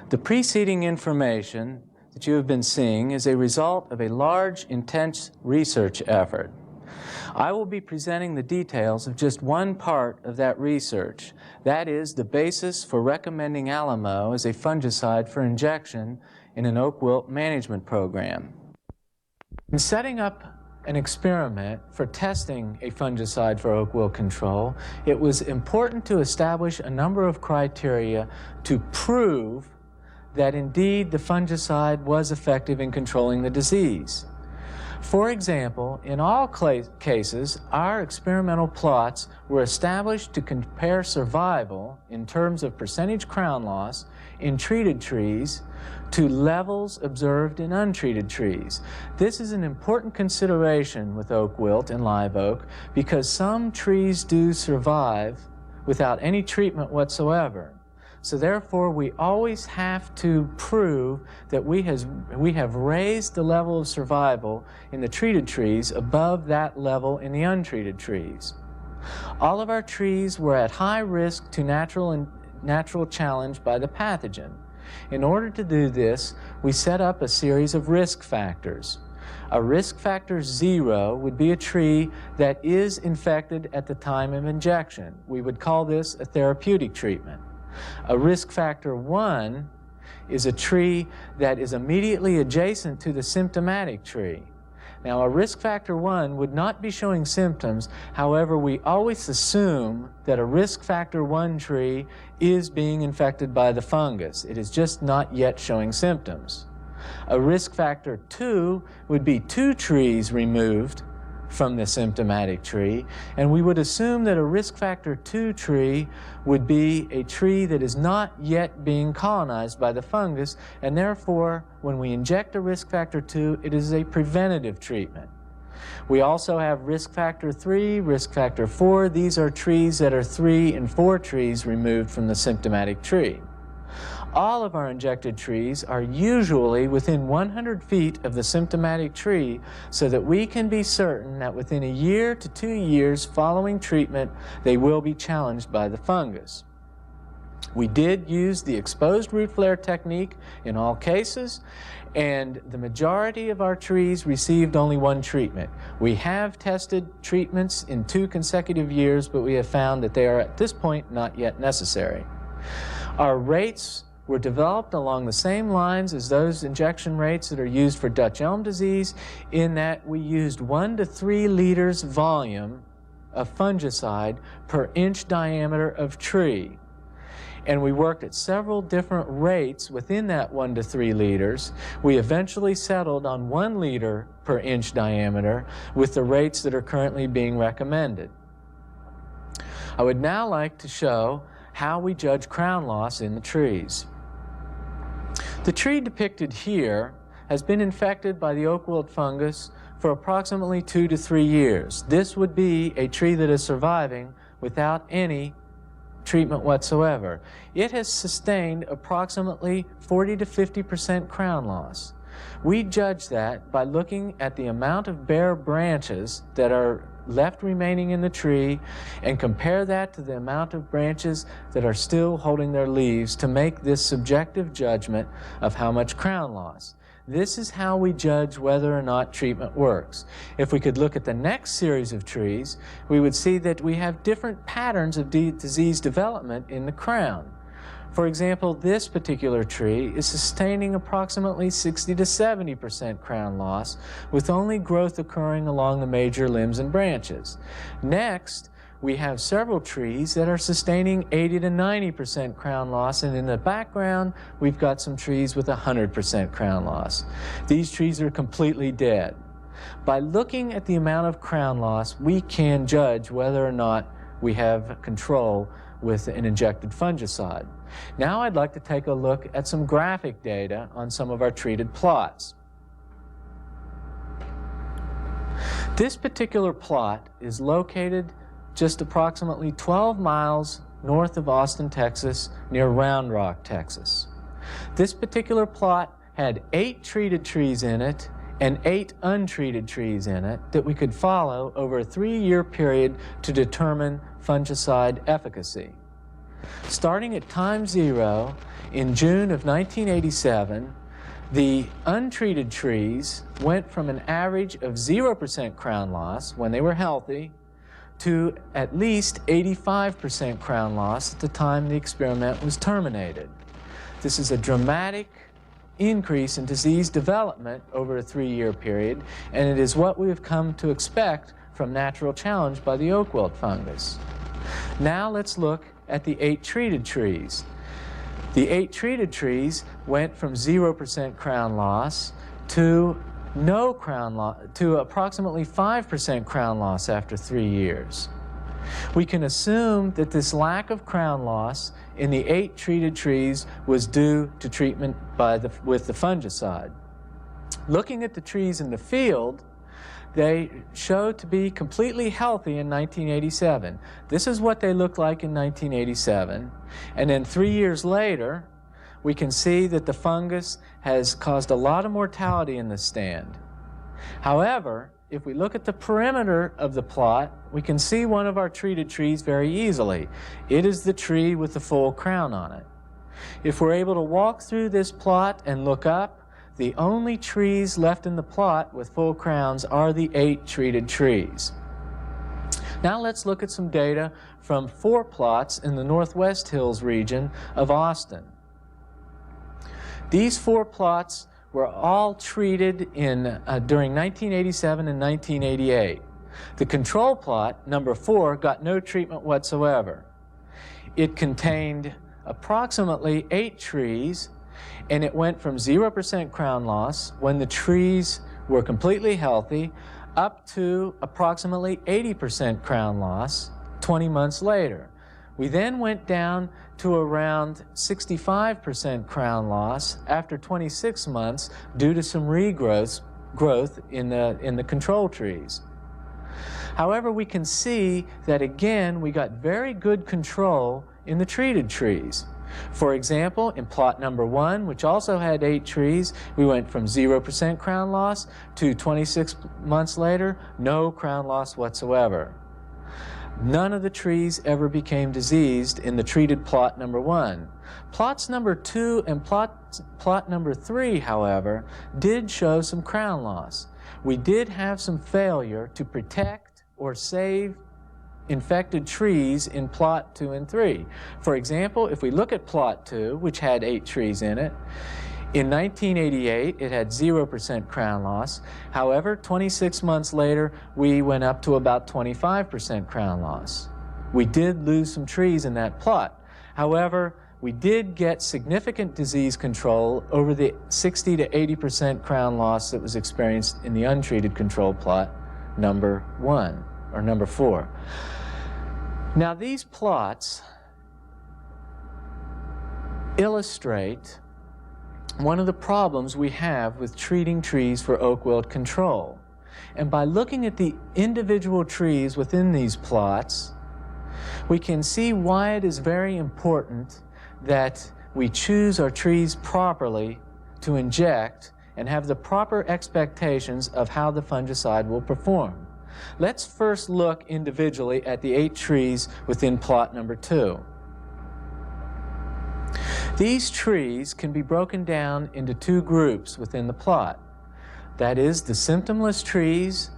The preceding information that you have been seeing is a result of a large, intense research effort. I will be presenting the details of just one part of that research. That is the basis for recommending Alamo as a fungicide for injection in an oak wilt management program. In setting up an experiment for testing a fungicide for oak wilt control, it was important to establish a number of criteria to prove that indeed the fungicide was effective in controlling the disease. For example, in all cases, our experimental plots were established to compare survival in terms of percentage crown loss in treated trees to levels observed in untreated trees. This is an important consideration with oak wilt and live oak because some trees do survive without any treatment whatsoever. So therefore, we always have to prove that we have raised the level of survival in the treated trees above that level in the untreated trees. All of our trees were at high risk to natural challenge by the pathogen. In order to do this, we set up a series of risk factors. A risk factor 0 would be a tree that is infected at the time of injection. We would call this a therapeutic treatment. A risk factor 1 is a tree that is immediately adjacent to the symptomatic tree. Now, a risk factor 1 would not be showing symptoms. However, we always assume that a risk factor 1 tree is being infected by the fungus. It is just not yet showing symptoms. A risk factor 2 would be 2 trees removed from the symptomatic tree, and we would assume that a risk factor 2 tree would be a tree that is not yet being colonized by the fungus, and therefore when we inject a risk factor 2, it is a preventative treatment. We also have risk factor 3, risk factor 4. These are trees that are 3 and 4 trees removed from the symptomatic tree. All of our injected trees are usually within 100 feet of the symptomatic tree so that we can be certain that within a year to 2 years following treatment, they will be challenged by the fungus. We did use the exposed root flare technique in all cases, and the majority of our trees received only 1 treatment. We have tested treatments in 2 consecutive years, but we have found that they are at this point not yet necessary. Our rates were developed along the same lines as those injection rates that are used for Dutch elm disease, in that we used 1 to 3 liters volume of fungicide per inch diameter of tree. And we worked at several different rates within that 1 to 3 liters. We eventually settled on 1 liter per inch diameter with the rates that are currently being recommended. I would now like to show how we judge crown loss in the trees. The tree depicted here has been infected by the oak wilt fungus for approximately 2 to 3 years. This would be a tree that is surviving without any treatment whatsoever. It has sustained approximately 40 to 50% crown loss. We judge that by looking at the amount of bare branches that are left remaining in the tree and compare that to the amount of branches that are still holding their leaves to make this subjective judgment of how much crown loss. This is how we judge whether or not treatment works. If we could look at the next series of trees, we would see that we have different patterns of disease development in the crown. For example, this particular tree is sustaining approximately 60 to 70% crown loss, with only growth occurring along the major limbs and branches. Next, we have several trees that are sustaining 80 to 90% crown loss, and in the background, we've got some trees with 100% crown loss. These trees are completely dead. By looking at the amount of crown loss, we can judge whether or not we have control with an injected fungicide. Now I'd like to take a look at some graphic data on some of our treated plots. This particular plot is located just approximately 12 miles north of Austin, Texas, near Round Rock, Texas. This particular plot had 8 treated trees in it and 8 untreated trees in it that we could follow over a 3-year period to determine fungicide efficacy. Starting at time 0 in June of 1987, the untreated trees went from an average of 0% crown loss when they were healthy to at least 85% crown loss at the time the experiment was terminated. This is a dramatic increase in disease development over a 3-year period, and it is what we have come to expect from natural challenge by the oak wilt fungus. Now let's look at the 8 treated trees. The 8 treated trees went from 0% crown loss to no crown loss, to approximately 5% crown loss after 3 years. We can assume that this lack of crown loss in the 8 treated trees was due to treatment with the fungicide. Looking at the trees in the field, they show to be completely healthy in 1987. This is what they looked like in 1987. And then 3 years later, we can see that the fungus has caused a lot of mortality in the stand. However, if we look at the perimeter of the plot, we can see one of our treated trees very easily. It is the tree with the full crown on it. If we're able to walk through this plot and look up, the only trees left in the plot with full crowns are the 8 treated trees. Now let's look at some data from 4 plots in the Northwest Hills region of Austin. These 4 plots were all treated during 1987 and 1988. The control plot, number 4, got no treatment whatsoever. It contained approximately 8 trees, and it went from 0% crown loss when the trees were completely healthy up to approximately 80% crown loss 20 months later. We then went down to around 65% crown loss after 26 months due to some growth in the control trees. However, we can see that again we got very good control in the treated trees. For example, in plot number 1, which also had 8 trees, we went from 0% crown loss to 26 months later, no crown loss whatsoever. None of the trees ever became diseased in the treated plot number 1. Plots number 2 and plot number 3, however, did show some crown loss. We did have some failure to protect or save infected trees in plot 2 and 3. For example, if we look at plot 2, which had 8 trees in it, in 1988, it had 0% crown loss. However, 26 months later, we went up to about 25% crown loss. We did lose some trees in that plot. However, we did get significant disease control over the 60 to 80% crown loss that was experienced in the untreated control plot number 1, or number 4. Now, these plots illustrate one of the problems we have with treating trees for oak wilt control. And by looking at the individual trees within these plots, we can see why it is very important that we choose our trees properly to inject and have the proper expectations of how the fungicide will perform. Let's first look individually at the 8 trees within plot number 2. These trees can be broken down into 2 groups within the plot. That is, the symptomless trees,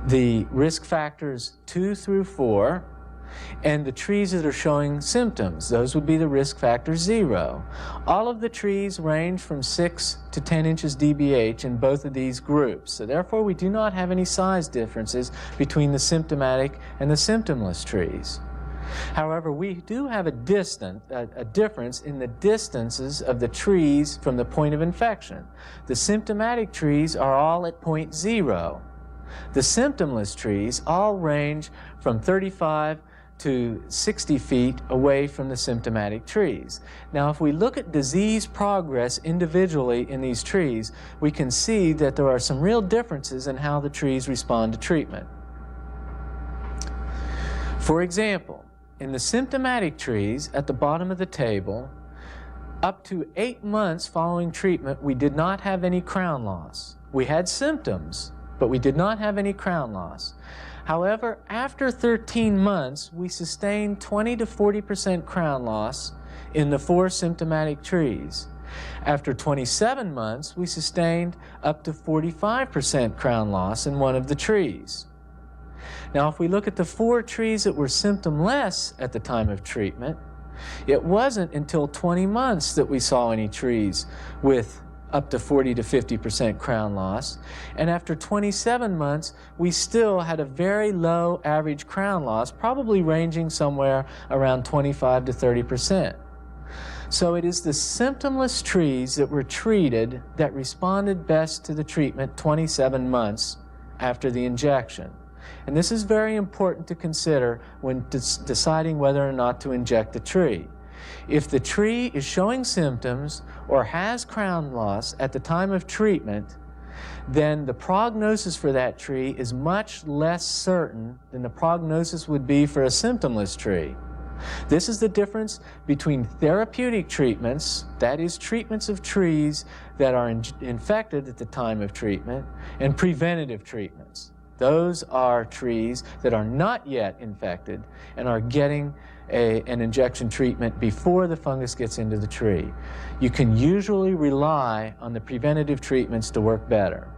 the risk factors 2 through 4, and the trees that are showing symptoms. Those would be the risk factor 0. All of the trees range from 6 to 10 inches dBH in both of these groups. So therefore, we do not have any size differences between the symptomatic and the symptomless trees. However, we do have a difference in the distances of the trees from the point of infection. The symptomatic trees are all at point 0. The symptomless trees all range from 35 to 60 feet away from the symptomatic trees. Now, if we look at disease progress individually in these trees, we can see that there are some real differences in how the trees respond to treatment. For example, in the symptomatic trees at the bottom of the table, up to 8 months following treatment, we did not have any crown loss. We had symptoms, but we did not have any crown loss. However, after 13 months, we sustained 20 to 40% crown loss in the 4 symptomatic trees. After 27 months, we sustained up to 45% crown loss in one of the trees. Now, if we look at the 4 trees that were symptomless at the time of treatment, it wasn't until 20 months that we saw any trees with up to 40 to 50% crown loss. And after 27 months, we still had a very low average crown loss, probably ranging somewhere around 25 to 30%. So it is the symptomless trees that were treated that responded best to the treatment 27 months after the injection. And this is very important to consider when deciding whether or not to inject the tree. If the tree is showing symptoms or has crown loss at the time of treatment, then the prognosis for that tree is much less certain than the prognosis would be for a symptomless tree. This is the difference between therapeutic treatments, that is, treatments of trees that are infected at the time of treatment, and preventative treatments. Those are trees that are not yet infected and are getting an injection treatment before the fungus gets into the tree. You can usually rely on the preventative treatments to work better.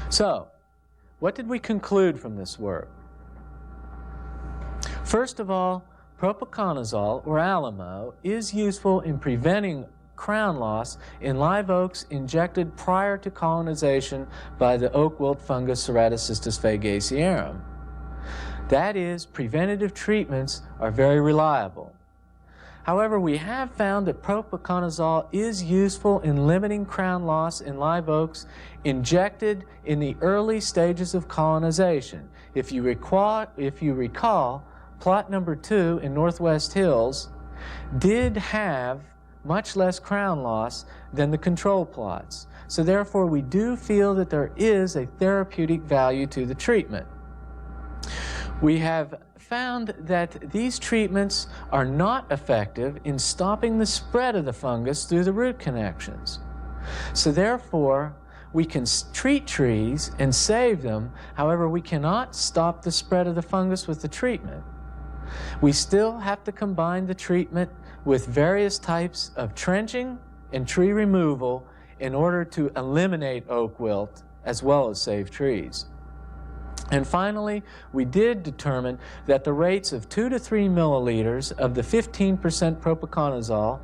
So, what did we conclude from this work? First of all, propiconazole, or Alamo, is useful in preventing crown loss in live oaks injected prior to colonization by the oak wilt fungus Ceratocystis fagacearum. That is, preventative treatments are very reliable. However, we have found that propiconazole is useful in limiting crown loss in live oaks injected in the early stages of colonization. If you recall, plot number 2 in Northwest Hills did have much less crown loss than the control plots. So therefore, we do feel that there is a therapeutic value to the treatment. We have found that these treatments are not effective in stopping the spread of the fungus through the root connections. So therefore, we can treat trees and save them. However, we cannot stop the spread of the fungus with the treatment. We still have to combine the treatment with various types of trenching and tree removal in order to eliminate oak wilt as well as save trees. And finally, we did determine that the rates of 2 to 3 milliliters of the 15% propiconazole,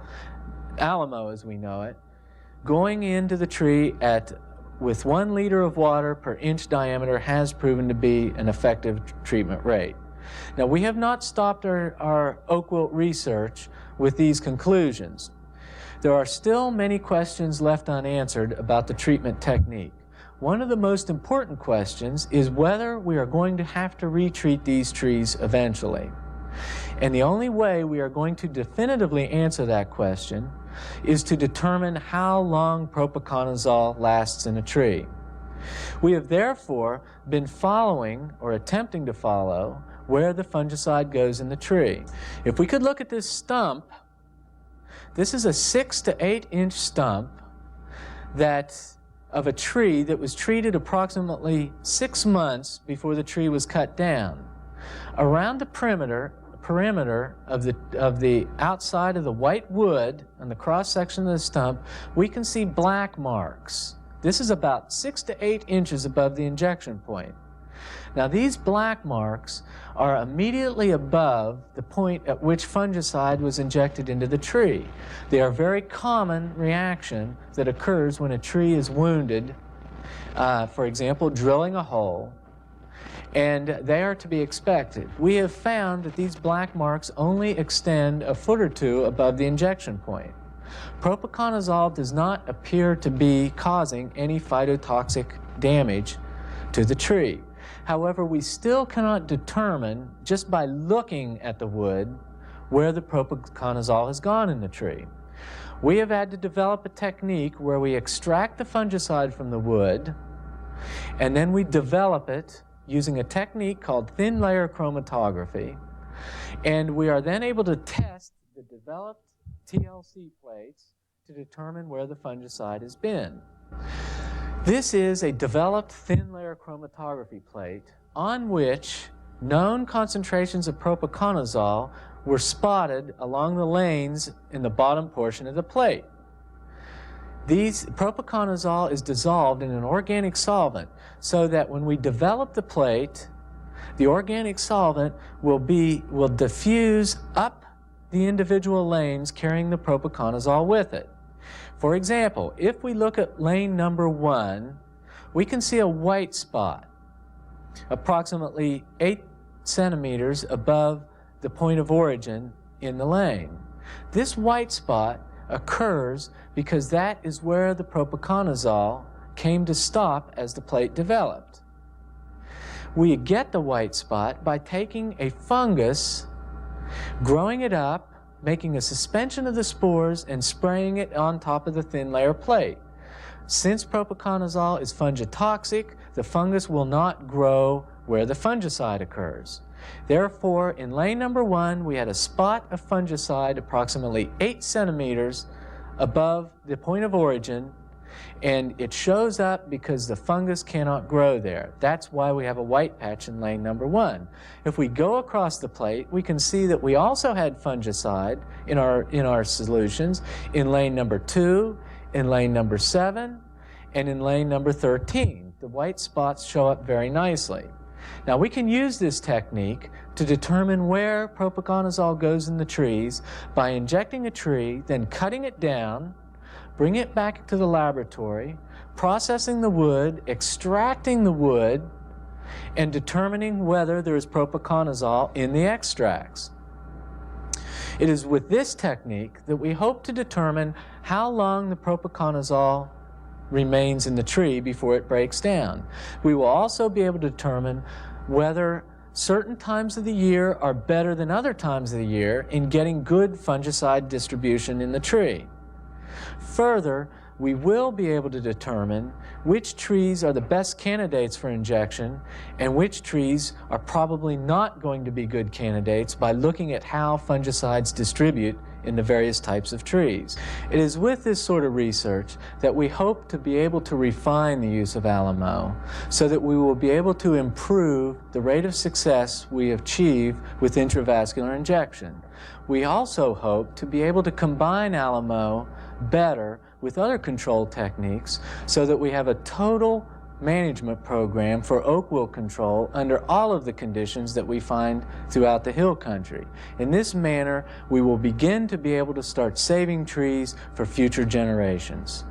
Alamo as we know it, going into the tree with 1 liter of water per inch diameter has proven to be an effective treatment rate. Now, we have not stopped our oak wilt research with these conclusions. There are still many questions left unanswered about the treatment technique. One of the most important questions is whether we are going to have to retreat these trees eventually. And the only way we are going to definitively answer that question is to determine how long propiconazole lasts in a tree. We have therefore been following, or attempting to follow, where the fungicide goes in the tree. If we could look at this stump, this is a 6 to 8 inch stump of a tree that was treated approximately 6 months before the tree was cut down. Around the perimeter of the outside of the white wood on the cross section of the stump, we can see black marks. This is about 6 to 8 inches above the injection point. Now, these black marks are immediately above the point at which fungicide was injected into the tree. They are a very common reaction that occurs when a tree is wounded, for example, drilling a hole, and they are to be expected. We have found that these black marks only extend a foot or 2 above the injection point. Propiconazole does not appear to be causing any phytotoxic damage to the tree. However, we still cannot determine, just by looking at the wood, where the propiconazole has gone in the tree. We have had to develop a technique where we extract the fungicide from the wood, and then we develop it using a technique called thin layer chromatography, and we are then able to test the developed TLC plates to determine where the fungicide has been. This is a developed thin layer chromatography plate on which known concentrations of propiconazole were spotted along the lanes in the bottom portion of the plate. Propiconazole is dissolved in an organic solvent so that when we develop the plate, the organic solvent will diffuse up the individual lanes carrying the propiconazole with it. For example, if we look at lane number 1, we can see a white spot approximately 8 centimeters above the point of origin in the lane. This white spot occurs because that is where the propiconazole came to stop as the plate developed. We get the white spot by taking a fungus, growing it up, making a suspension of the spores, and spraying it on top of the thin layer plate. Since propiconazole is fungitoxic, the fungus will not grow where the fungicide occurs. Therefore, in lane number 1, we had a spot of fungicide approximately 8 centimeters above the point of origin, and it shows up because the fungus cannot grow there. That's why we have a white patch in lane number 1. If we go across the plate, we can see that we also had fungicide in our solutions in lane number 2, in lane number 7, and in lane number 13. The white spots show up very nicely. Now we can use this technique to determine where propiconazole goes in the trees by injecting a tree, then cutting it down, bring it back to the laboratory, processing the wood, extracting the wood, and determining whether there is propiconazole in the extracts. It is with this technique that we hope to determine how long the propiconazole remains in the tree before it breaks down. We will also be able to determine whether certain times of the year are better than other times of the year in getting good fungicide distribution in the tree. Further, we will be able to determine which trees are the best candidates for injection and which trees are probably not going to be good candidates by looking at how fungicides distribute in the various types of trees. It is with this sort of research that we hope to be able to refine the use of Alamo so that we will be able to improve the rate of success we achieve with intravascular injection. We also hope to be able to combine Alamo better with other control techniques so that we have a total management program for oak wilt control under all of the conditions that we find throughout the hill country. In this manner, we will begin to be able to start saving trees for future generations.